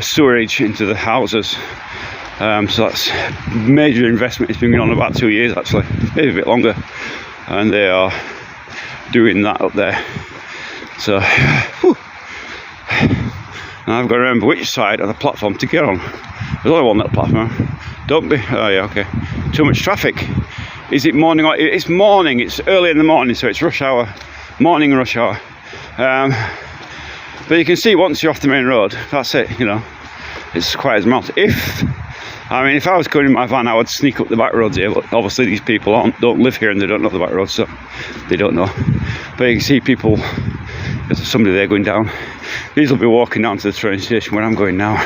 sewerage into the houses. So that's major investment. It's been going on about 2 years actually, maybe a bit longer, and they are doing that up there. So whew. And I've got to remember which side of the platform to get on. There's only one little platform. Don't be, oh yeah, okay. Too much traffic. Is it morning or, it's morning, it's early in the morning, so it's rush hour, morning rush hour. But you can see once you're off the main road, that's it, you know, it's quiet as a mouse. If I was going in my van, I would sneak up the back roads here, but obviously these people don't live here and they don't know the back roads, so they don't know. But you can see people, there's somebody there going down. These will be walking down to the train station where I'm going now.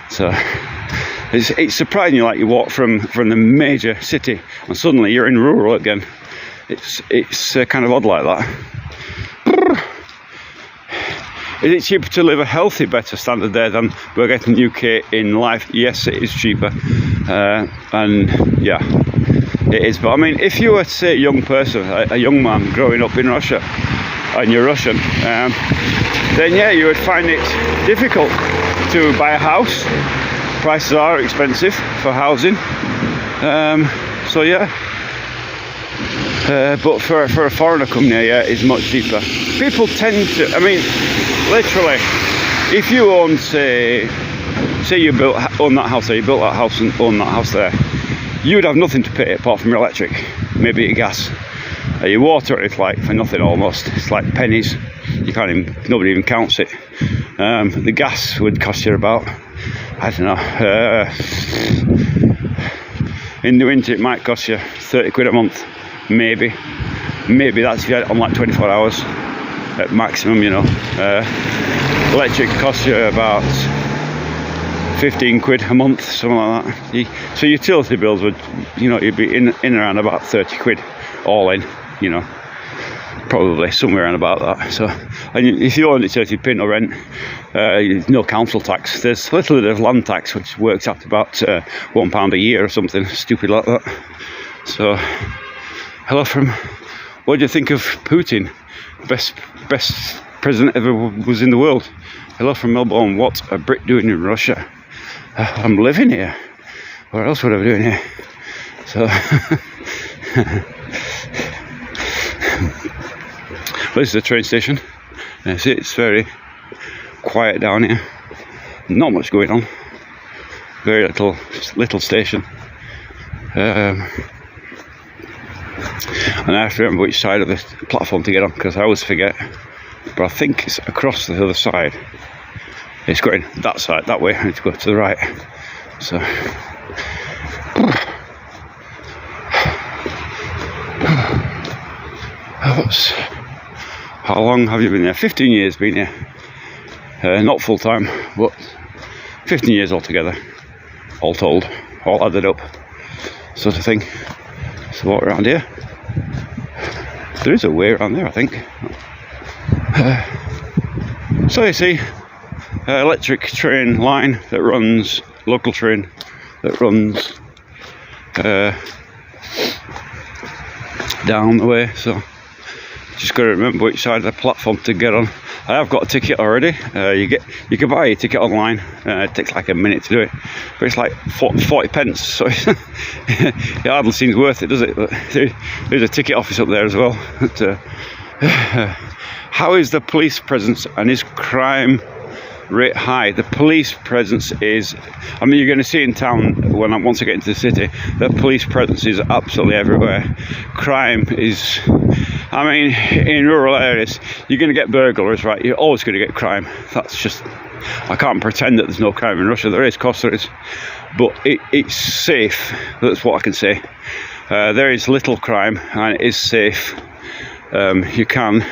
So it's surprising, like you walk from the major city and suddenly you're in rural again. It's kind of odd like that. Is it cheaper to live a healthy, better standard there than we're getting in the UK in life? Yes, it is cheaper, and yeah, it is. But I mean, if you were to say a young person, a young man growing up in Russia, and you're Russian, then yeah, you would find it difficult to buy a house. Prices are expensive for housing, so yeah. But for a foreigner coming here, yeah, it's much cheaper. People tend to, I mean, literally, if you own, say you own that house there, you built that house and own that house there, you'd have nothing to pay apart from your electric, maybe your gas, your water. It's like for nothing almost. It's like pennies. You can't even, nobody even counts it. The gas would cost you about, I don't know, in the winter it might cost you 30 quid a month, maybe that's if you had it on like 24 hours at maximum, you know. Electric costs you about 15 quid a month, something like that. So utility bills would, you know, you'd be in around about 30 quid all in, you know, probably somewhere around about that. So, and if you own it, so if you pay no rent, no council tax. There's a little bit of land tax, which works out about £1 a year or something stupid like that. So Hello from, what do you think of Putin? Best president ever was in the world. Hello from Melbourne. What a Brit doing in Russia? I'm living here. What else would I be doing here? So, this is the train station. See, it's very quiet down here. Not much going on. Very little station. And I have to remember which side of the platform to get on, because I always forget. But I think it's across the other side. It's going that side, that way. I need to go to the right. So, how long have you been there? 15 years been here. Not full time, but 15 years altogether. All told, all added up, sort of thing. So walk around here. There is a way around there, I think. So you see, electric train line that runs, local train that runs down the way. So just got to remember which side of the platform to get on. I have got a ticket already. You can buy a ticket online. It takes like a minute to do it, but it's like 40 pence. So it hardly seems worth it, does it? But there's a ticket office up there as well. But, how is the police presence and is crime rate high? The police presence is, I mean, you're going to see in town once I get into the city, the police presence is absolutely everywhere. Crime is, I mean, in rural areas, you're going to get burglars, right? You're always going to get crime. That's just, I can't pretend that there's no crime in Russia. There is, of course there is. But it's safe, that's what I can say. There is little crime and it is safe. You can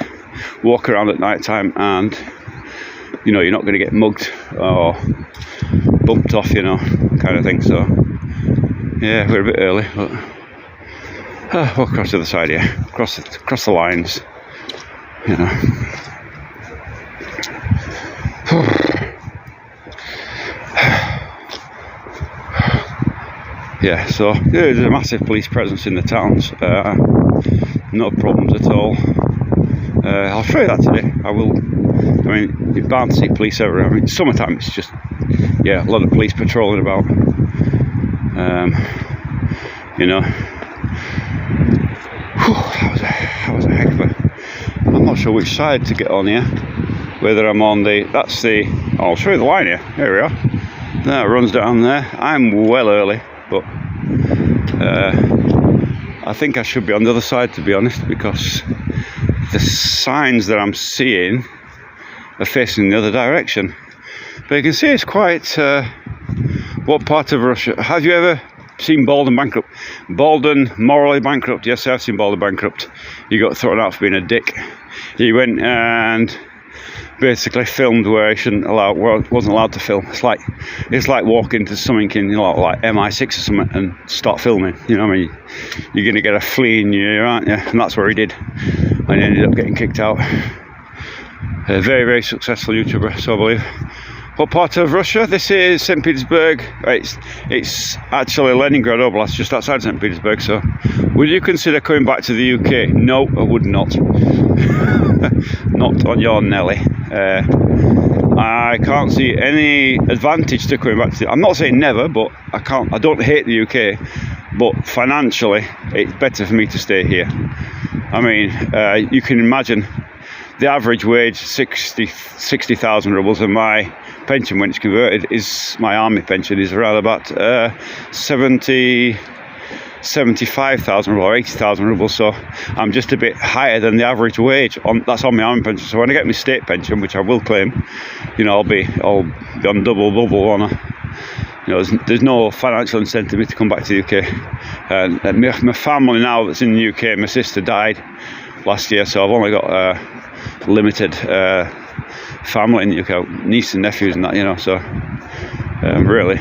walk around at night time and, you know, you're not going to get mugged or bumped off, you know, kind of thing. So, yeah, we're a bit early, but we'll cross to the side here, cross the lines, you know. Yeah, so there's a massive police presence in the towns. No problems at all. I'll show you that today. I will. I mean, you're bound to see police everywhere. I mean, summertime it's just, yeah, a lot of police patrolling about. You know, that was a heck of a. I'm not sure which side to get on here. Whether I'm on the. That's the. I'll show you the line here. There we are. That runs down there. I'm well early, but I think I should be on the other side, to be honest, because the signs that I'm seeing are facing the other direction. But you can see it's quite. What part of Russia? Have you ever seen Baldwin Bankrupt? Baldwin morally bankrupt? Yes, I've seen Baldwin Bankrupt. He got thrown out for being a dick. He went and basically filmed where he wasn't allowed to film. It's like walking to something in, you know, like MI6 or something and start filming. You know what I mean? You're going to get a flea in your ear, aren't you? And that's where he did. And he ended up getting kicked out. A very, very successful YouTuber, so I believe. What part of Russia? This is St. Petersburg. It's actually Leningrad Oblast, just outside St. Petersburg. So, would you consider coming back to the UK? No, I would not. Not on your Nelly. I can't see any advantage to coming back to. I'm not saying never, but I can't. I don't hate the UK, but financially, it's better for me to stay here. I mean, you can imagine. The average wage, 60,000 rubles, and my pension, when it's converted, my army pension is around about 75,000 rubles or 80,000 rubles. So I'm just a bit higher than the average wage. That's on my army pension. So when I get my state pension, which I will claim, you know, I'll be on double bubble on you know, there's no financial incentive for me to come back to the UK. And my family now that's in the UK, my sister died last year, so I've only got limited family in the UK, nieces and nephews and that, you know, so really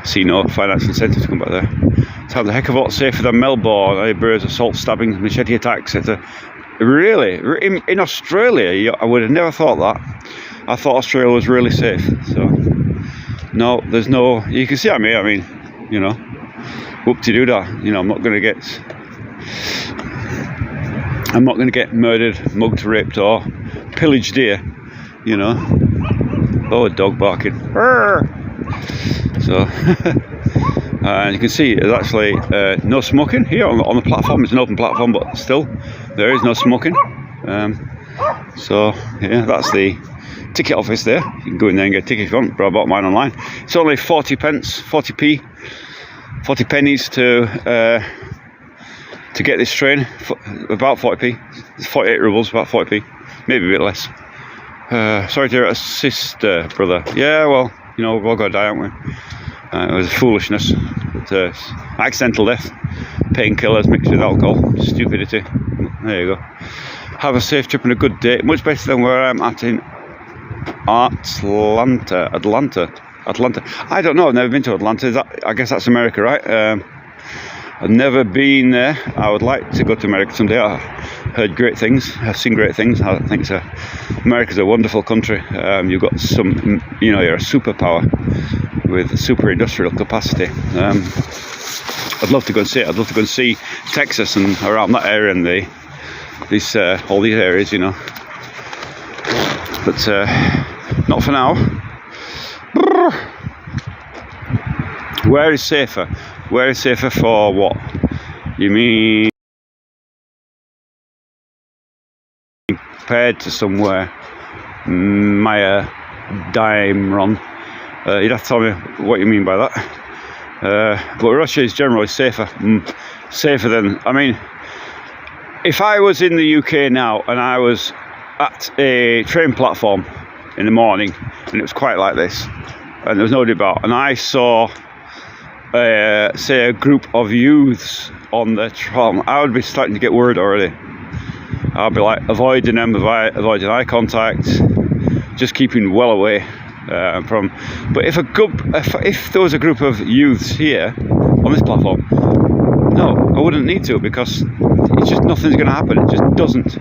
see no financial incentive to come back there. It's a heck of a lot safer than Melbourne, burrs, assault, stabbings, machete attacks, etc. Really, in Australia, I would have never thought that. I thought Australia was really safe, so no, there's no, you can see I mean, you know, whoop-de-doo-dah, you know, I'm not going to get I'm not going to get murdered, mugged, raped, or pillaged here, you know. Oh, a dog barking. So, and you can see there's actually no smoking here on the platform. It's an open platform, but still, there is no smoking. So, yeah, that's the ticket office there. You can go in there and get a ticket if you want, but I bought mine online. It's only 40 pence, 40p, 40 pennies to get this train, about 40p. It's 48 rubles, about 40p, maybe a bit less. Sorry to assist, brother. Yeah, well, you know, we've all got to die, haven't we? It was foolishness, but, accidental death, painkillers mixed with alcohol, stupidity. There you go. Have a safe trip and a good day. Much better than where I'm at in Atlanta. I don't know. I've never been to Atlanta. I guess that's America, right? I've never been there. I would like to go to America someday. I've heard great things. I've seen great things. I think America's a wonderful country. You've got some, you know, you're a superpower with super industrial capacity. I'd love to go and see it. I'd love to go and see Texas and around that area and all these areas, you know. But not for now. Where is safer? Where is safer for what? You mean compared to somewhere Maya Daimron? You'd have to tell me what you mean by that. But Russia is generally safer. Safer than, I mean, if I was in the UK now and I was at a train platform in the morning and it was quite like this and there was no debate and I saw say a group of youths on the tram, I would be starting to get worried already. I'd be like avoiding them, avoiding eye contact, just keeping well away from. But if there was a group of youths here on this platform, no, I wouldn't need to, because it's just nothing's going to happen. It just doesn't.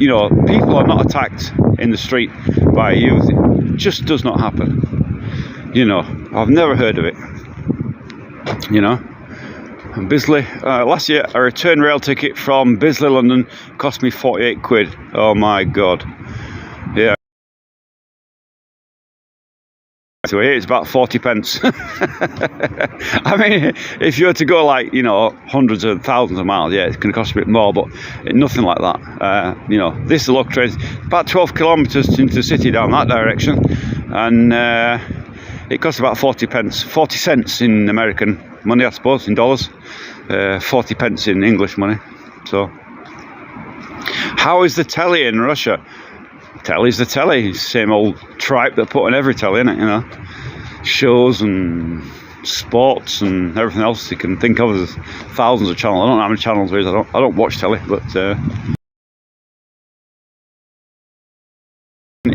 You know, people are not attacked in the street by youth. It just does not happen. You know, I've never heard of it. You know, and Bisley, last year a return rail ticket from Bisley, London cost me 48 quid. Oh my god. Yeah. So here it's about 40 pence. I mean, if you were to go like, you know, hundreds of thousands of miles, yeah, it's going to cost a bit more, but nothing like that. You know, this local train is about 12 kilometres into the city down that direction, and it costs about 40 cents in American money, I suppose, in dollars. 40 pence in English money. So, how is the telly in Russia? Telly's the telly. Same old tripe that put on every telly, innit, you know. Shows and sports and everything else you can think of. There's thousands of channels. I don't know how many channels there is. I don't watch telly, but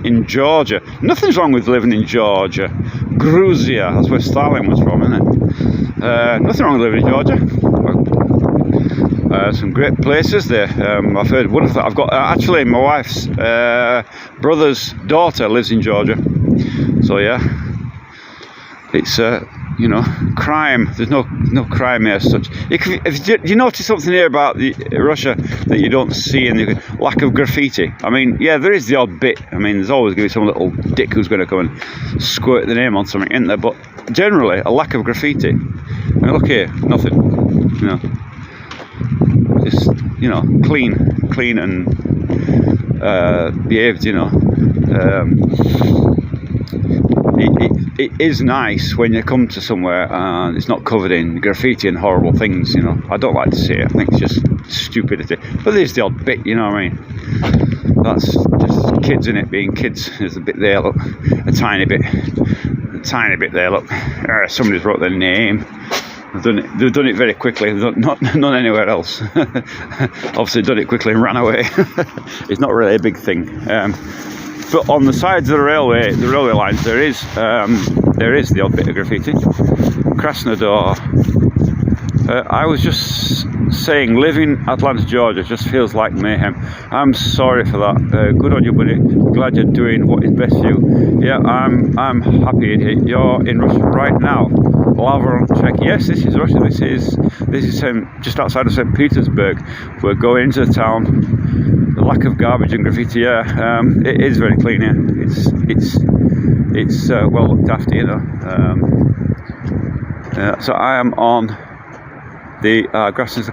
in Georgia, nothing's wrong with living in Georgia. Gruzia, that's where Stalin was from, isn't it? Nothing wrong with living in Georgia. Some great places there. I've heard wonderful. I've got actually my wife's brother's daughter lives in Georgia. So yeah, it's you know, crime. There's no crime here as such. You notice something here about Russia that you don't see in the lack of graffiti? I mean, yeah, there is the odd bit. I mean, there's always going to be some little dick who's going to come and squirt the name on something, isn't there? But generally, a lack of graffiti. I mean, look here, nothing. You know, just, you know, clean and behaved. You know. It is nice when you come to somewhere and it's not covered in graffiti and horrible things, you know. I don't like to see it. I think it's just stupidity. But there's the odd bit, you know what I mean? That's just kids in it being kids. There's a bit there, look. A tiny bit there, look. Somebody's wrote their name. They've done it very quickly. Not anywhere else. Obviously done it quickly and ran away. It's not really a big thing. But on the sides of the railway lines, there is the odd bit of graffiti. Krasnodar I was just saying, living Atlanta, Georgia just feels like mayhem. I'm sorry for that. Good on you, buddy. Glad you're doing what is best for you. Yeah, I'm happy you're in Russia right now. Lava on check. Yes, this is Russia. This is just outside of St. Petersburg. We're going into the town. The lack of garbage and graffiti. Yeah, it is very clean here. It's well looked after, you know. So I am on the Grasno.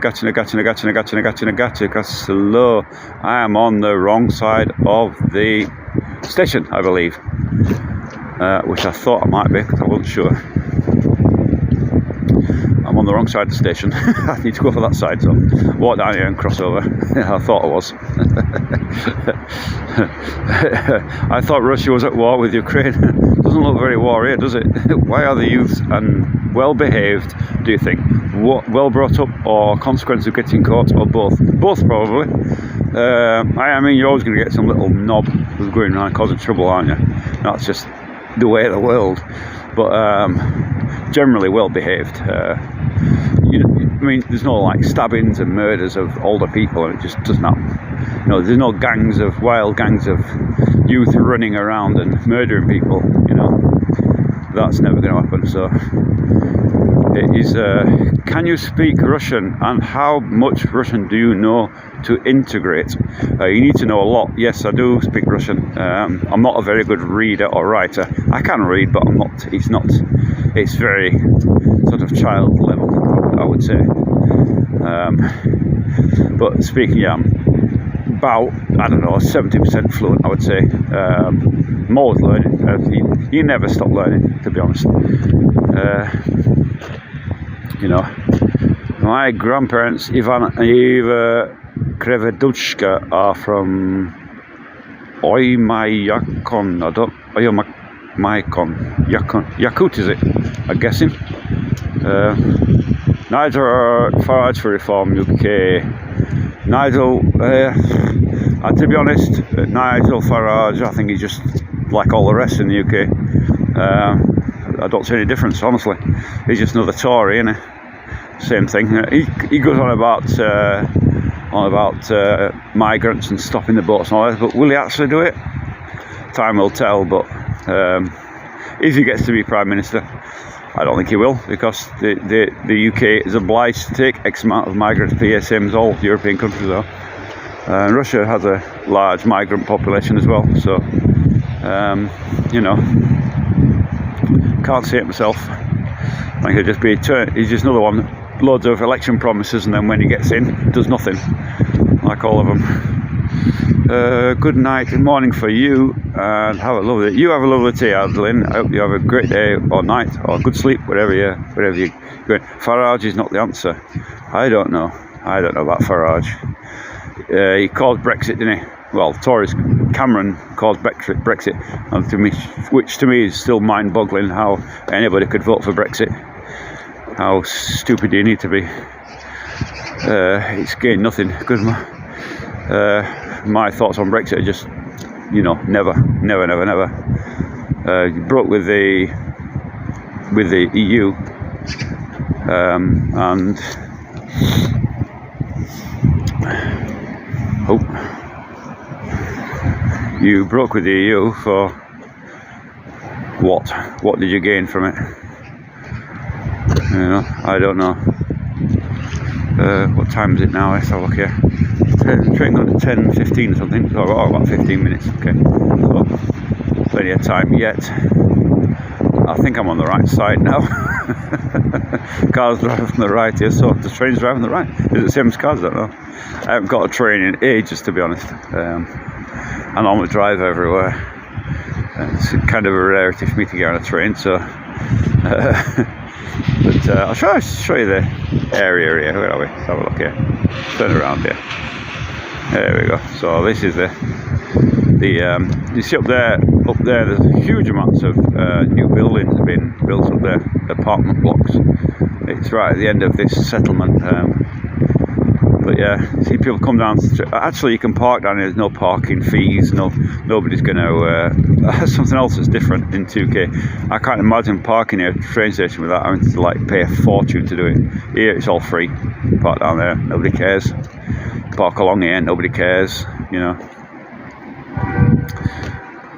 I am on the wrong side of the station, I believe, which I thought I might be because I wasn't sure. I'm on the wrong side of the station. I need to go for that side, so walk down here and cross over. I thought I was. I thought Russia was at war with Ukraine. Doesn't look very war here, does it? Why are the youths and well behaved, do you think? Well brought up, or consequence of getting caught, or both? Both probably. I mean, you're always going to get some little knob who's going around causing trouble, aren't you? That's just the way of the world. But generally well behaved. I mean, there's no like stabbings and murders of older people, and it just doesn't happen. You know, there's no wild gangs of youth running around and murdering people. You know, that's never going to happen. So it is. Can you speak Russian, and how much Russian do you know to integrate? You need to know a lot. Yes, I do speak Russian. I'm not a very good reader or writer. I can read, but I'm not. It's very sort of child level, I would say. But speaking, yeah, I'm about, I don't know, 70% fluent, I would say. I'm always learning. You never stop learning, to be honest. You know, my grandparents, Ivan and Eva Kreveduchka, are from Oymyakon. Yakut, is it? I'm guessing. Nigel Farage for Reform UK. Nigel, to be honest, Nigel Farage, I think he's just like all the rest in the UK. I don't see any difference, honestly. He's just another Tory, isn't he? Same thing. He goes on about migrants and stopping the boats and all that, but will he actually do it? Time will tell. But if he gets to be Prime Minister, I don't think he will, because the UK is obliged to take X amount of migrants per year, same as all European countries are. And Russia has a large migrant population as well, so you know, can't see it myself. I think he'll just be he's just another one, loads of election promises, and then when he gets in, does nothing, like all of them. Good night and morning for you, and have a lovely day, Adeline. I hope you have a great day or night or good sleep, wherever you're going. Farage is not the answer. I don't know about Farage. He caused Brexit, didn't he? Well, Tories, Cameron caused Brexit, and which to me is still mind-boggling how anybody could vote for Brexit. How stupid do you need to be? It's gained nothing. Good. My thoughts on Brexit are just, you know, never. Broke with the EU, and you broke with the EU for what? What did you gain from it? You know, I don't know. What time is it now? Let's have a look here. Train going at 10:15 or something. So about 15 minutes. Okay, so plenty of time yet. I think I'm on the right side now. Cars driving from the right here, so the train's driving the right. Is it the same as cars? I don't know. I haven't got a train in ages, to be honest. I normally drive everywhere. It's kind of a rarity for me to get on a train, so. But I'll show you the area here. Where are we? Let's have a look here. Turn around here. There we go. So this is the you see up there there's huge amounts of new buildings have been built up there, apartment blocks. It's right at the end of this settlement. But yeah, see people come down. Actually, you can park down here. There's no parking fees. Nobody's going to. That's something else that's different in 2K. I can't imagine parking here at the train station without having to like pay a fortune to do it. Here it's all free. Park down there. Nobody cares. Park along here. Nobody cares. You know.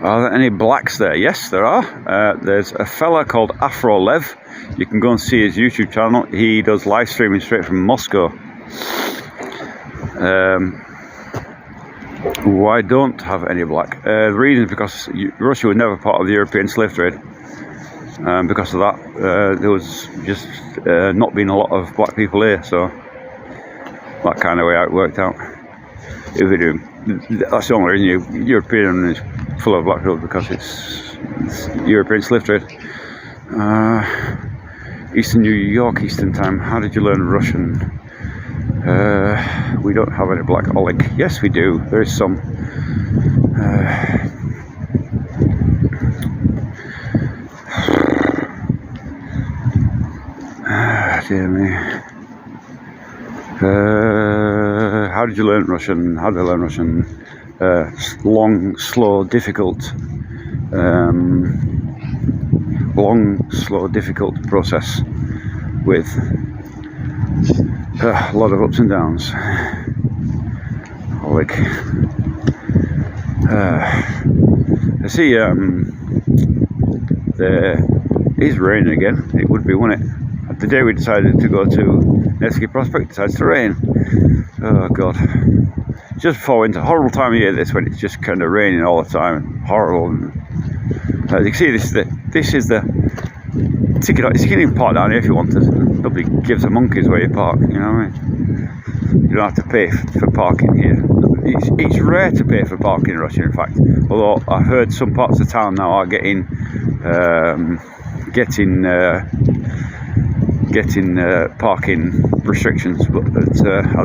Are there any blacks there? Yes, there are. There's a fella called Afro Lev. You can go and see his YouTube channel. He does live streaming straight from Moscow. Why don't have any black? The reason is because Russia was never part of the European slave trade. Because of that, there was just not been a lot of black people here, so that kind of way it worked out. If we do, that's the only reason European is full of black people, because it's European slave trade. Eastern New York, Eastern time. How did you learn Russian? We don't have any black. Oleg. Yes, we do. There is some. Dear me. How did you learn Russian? How did I learn Russian? Long, slow, difficult. Long, slow, difficult process with a lot of ups and downs. Like, I see. There is raining again. It would be, wouldn't it? The day we decided to go to Nevsky Prospect, it decides to rain. Oh God! Just before winter, horrible time of year this, when it's just kind of raining all the time. Horrible. As you can see, this is the ticket. You can even park down here if you wanted. Nobody gives a monkeys where you park. You know what I mean? You don't have to pay for parking here. It's rare to pay for parking in Russia, in fact. Although I heard some parts of town now are getting parking restrictions, but I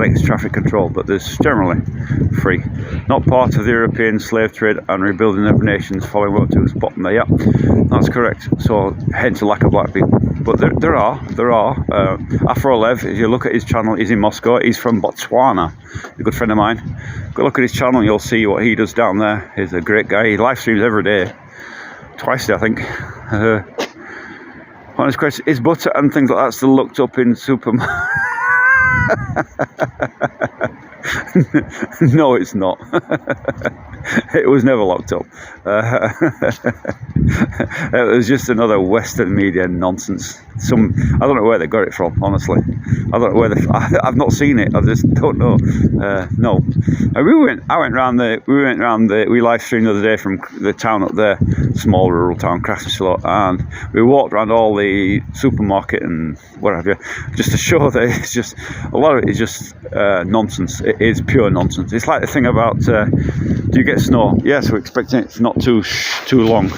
think it's traffic control, but there's generally free. Not part of the European slave trade and rebuilding of nations following World War II's bottom there. Yeah, that's correct. So hence a lack of black people. But there are. Afro Lev, if you look at his channel, he's in Moscow. He's from Botswana. A good friend of mine. Go look at his channel, you'll see what he does down there. He's a great guy. He live streams every day. Twice a day, I think. Honest question, is butter and things like that still looked up in supermarkets? No, it's not. It was never locked up. It was just another Western media nonsense. I don't know where they got it from, honestly. I don't know where I've not seen it. I just don't know. No. We live streamed the other day from the town up there, small rural town, Krasnosello, and we walked around all the supermarket and what have you, just to show that it's just, a lot of it is just nonsense. It is pure nonsense. It's like the thing about, do you get snow? Yes, we're expecting it's not too long.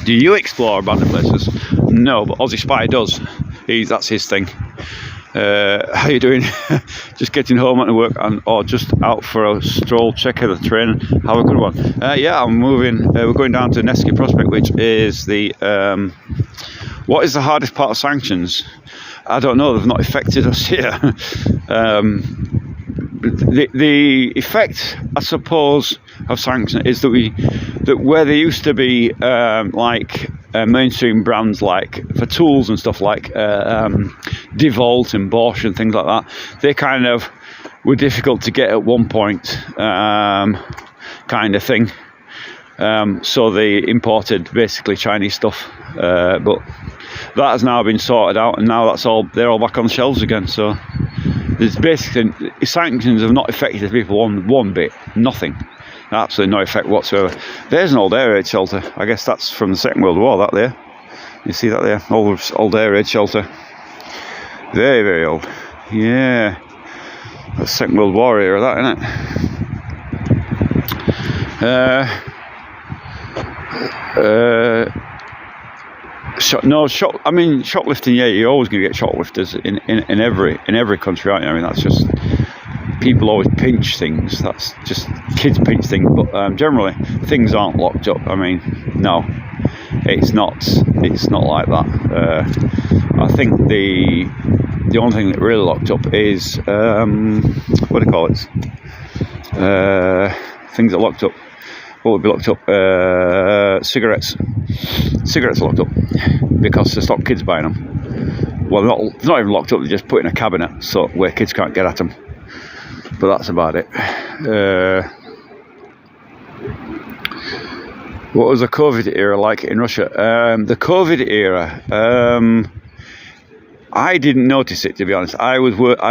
Do you explore abandoned places? No, but Aussie Spy does. That's his thing. How you doing? Just getting home after work, or just out for a stroll, check out the train, have a good one. Yeah, I'm moving. We're going down to Nevsky Prospect, which is the what is the hardest part of sanctions? I don't know. They've not affected us here. The effect, I suppose, of sanctions is that where there used to be mainstream brands like for tools and stuff like DeWalt and Bosch and things like that, they kind of were difficult to get at one point, kind of thing. So they imported basically Chinese stuff, but that has now been sorted out, and now they're all back on the shelves again. So there's basically, sanctions have not affected people one bit, nothing, absolutely no effect whatsoever. There's an old air raid shelter. I guess that's from the Second World War. That there, you see that there, old air raid shelter, very very old. Yeah, that's Second World War era, that, isn't it? Shoplifting. Yeah, you're always going to get shoplifters in every country, aren't you? I mean, that's just, people always pinch things. That's just, kids pinch things, but generally things aren't locked up. I mean, no, it's not like that. I think the only thing that really locked up is what do you call it? Things that locked up. What would be locked up? Cigarettes. Cigarettes are locked up because they stopped kids buying them. Well, they're not even locked up. They're just put in a cabinet so where kids can't get at them. But that's about it. What was the COVID era like in Russia? The COVID era, I didn't notice it, to be honest. I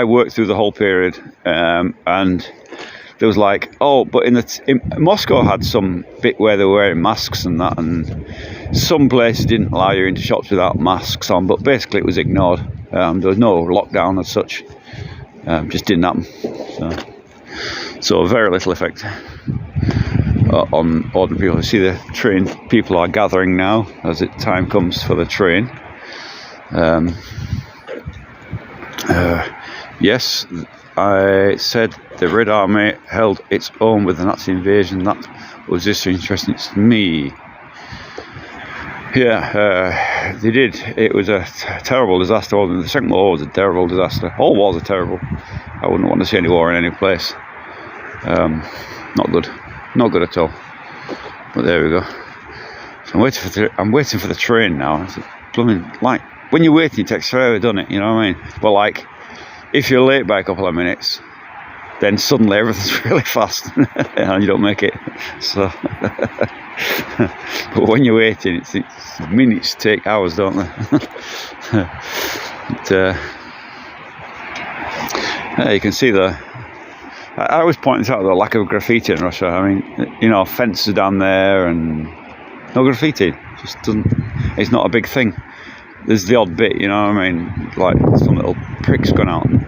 worked through the whole period, and there was like, but in Moscow had some bit where they were wearing masks and that, and some places didn't allow you into shops without masks on, but basically it was ignored. There was no lockdown as such. Just didn't happen. So very little effect on ordinary people. You see the train people are gathering now as time comes for the train. Yes, I said the Red Army held its own with the Nazi invasion. That was just interesting to me. Yeah, they did. It was a terrible disaster. The Second World War was a terrible disaster. All wars are terrible. I wouldn't want to see any war in any place. Not good. Not good at all. But there we go. So I'm waiting for the train now. It's blooming, like, when you're waiting, it takes forever, doesn't it? You know what I mean? But like, if you're late by a couple of minutes, then suddenly everything's really fast and you don't make it. So, but when you're waiting, it's minutes take hours, don't they? You can see I was pointing out the lack of graffiti in Russia. I mean, fences down there and no graffiti. Just doesn't. It's not a big thing. There's the odd bit, you know what I mean? Like some little prick's gone out and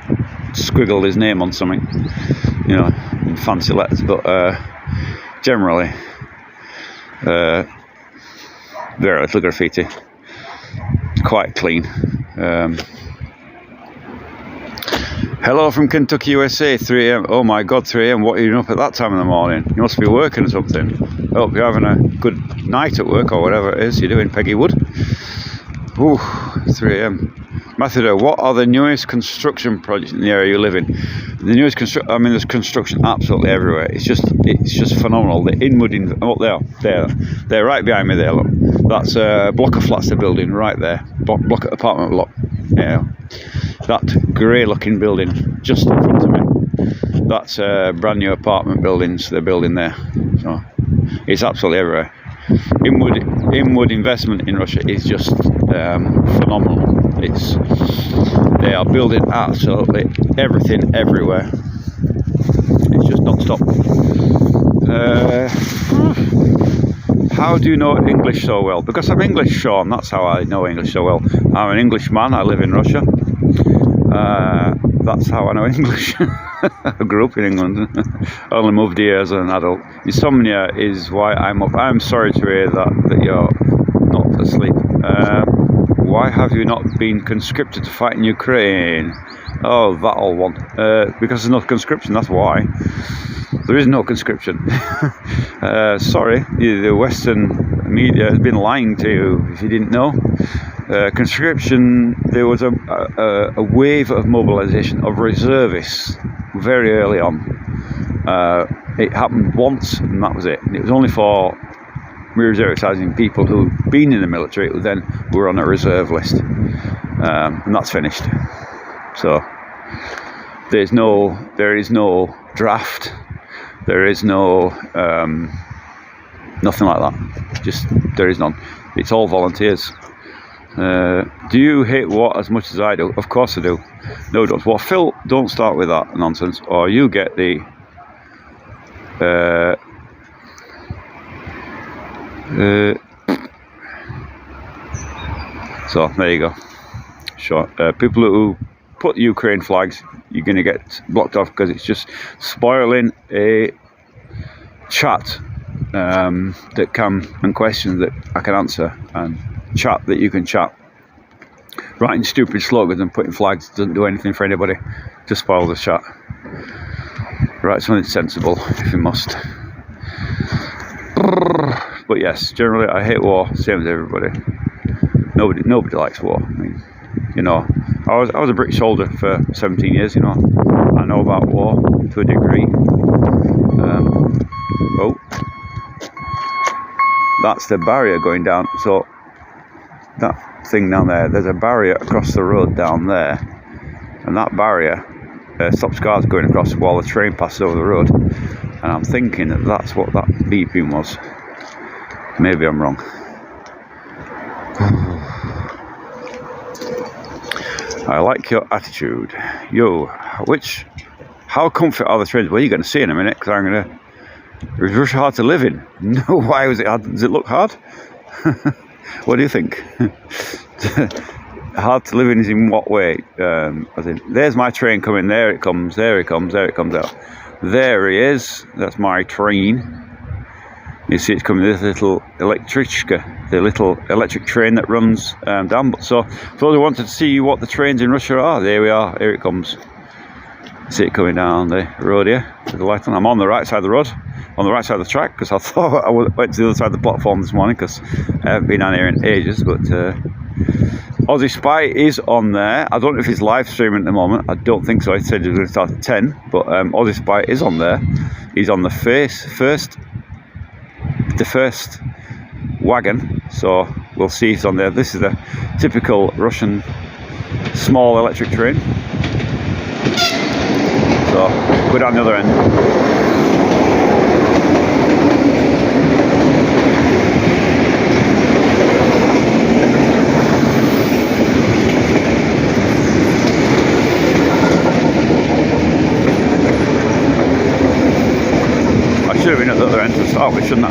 squiggled his name on something, in fancy letters. But generally, very little graffiti. Quite clean. Hello from Kentucky, USA, 3 a.m. Oh my God, 3 a.m. What are you doing up at that time in the morning? You must be working or something. I hope you're having a good night at work or whatever it is you're doing, Peggy Wood. Ooh, 3 a.m. Matthew, what are the newest construction projects in the area you live in? The newest there's construction absolutely everywhere. It's just phenomenal. The Inwood, they're right behind me there, look. That's a block of flats they're building right there. Block of apartment block. Yeah. That grey looking building just in front of me. That's brand new apartment buildings they're building there. So it's absolutely everywhere. Inwood investment in Russia is just phenomenal. They are building absolutely everything everywhere. It's just non-stop. How do you know English so well? Because I'm English, Sean. That's how I know English so well. I'm an Englishman. I live in Russia. That's how I know English. I grew up in England. Only moved here as an adult. Insomnia is why I'm up. I'm sorry to hear that you're not asleep. Why have you not been conscripted to fight in Ukraine? Oh, that old one. Because there's no conscription, that's why. There is no conscription. Sorry, the Western media has been lying to you if you didn't know. Conscription, there was a wave of mobilisation of reservists very early on. It happened once and that was it. It was only for reservising people who'd been in the military who then were on a reserve list. And that's finished. So there is no draft. There is no nothing like that. Just there is none. It's all volunteers. Do you hate war as much as I do? Of course I do. No, don't. Well, Phil, don't start with that nonsense, or you get the. So there you go. Sure. People who put Ukraine flags, you're going to get blocked off because it's just spoiling a chat that can, and questions that I can answer, and chat that you can chat. Writing stupid slogans and putting flags doesn't do anything for anybody. Just spoil the chat. Write something sensible if you must. But yes, generally I hate war, same as everybody. Nobody likes war. I mean, You know, I was a British soldier for 17 years. You know, I know about war to a degree. Oh, that's the barrier going down. So that thing down there, there's a barrier across the road down there, and that barrier stops cars going across while the train passes over the road. And I'm thinking that that's what that beeping was. Maybe I'm wrong. I like your attitude. Yo, how comfy are the trains? Well, you're going to see in a minute, because I'm going to... Is Russia hard to live in? No, why was it hard? Does it look hard? What do you think? Hard to live in is in what way? As in, there's my train coming, there it comes, there it comes, there it comes out. There he is, that's my train. You see it's coming, this little Elektrichka, the little electric train that runs down. So for those who wanted to see what the trains in Russia are, there we are, here it comes. See it coming down the road here with the light on. I'm on the right side of the road, on the right side of the track, because I thought I went to the other side of the platform this morning because I haven't been on here in ages. But Aussie Spy is on there. I don't know if he's live streaming at the moment. I don't think so. He said he was going to start at 10, but Aussie Spy is on there. He's on the first wagon, so we'll see if he's on there. This is a typical Russian small electric train. So go down the other end. I should have been at the other end to start with, shouldn't I?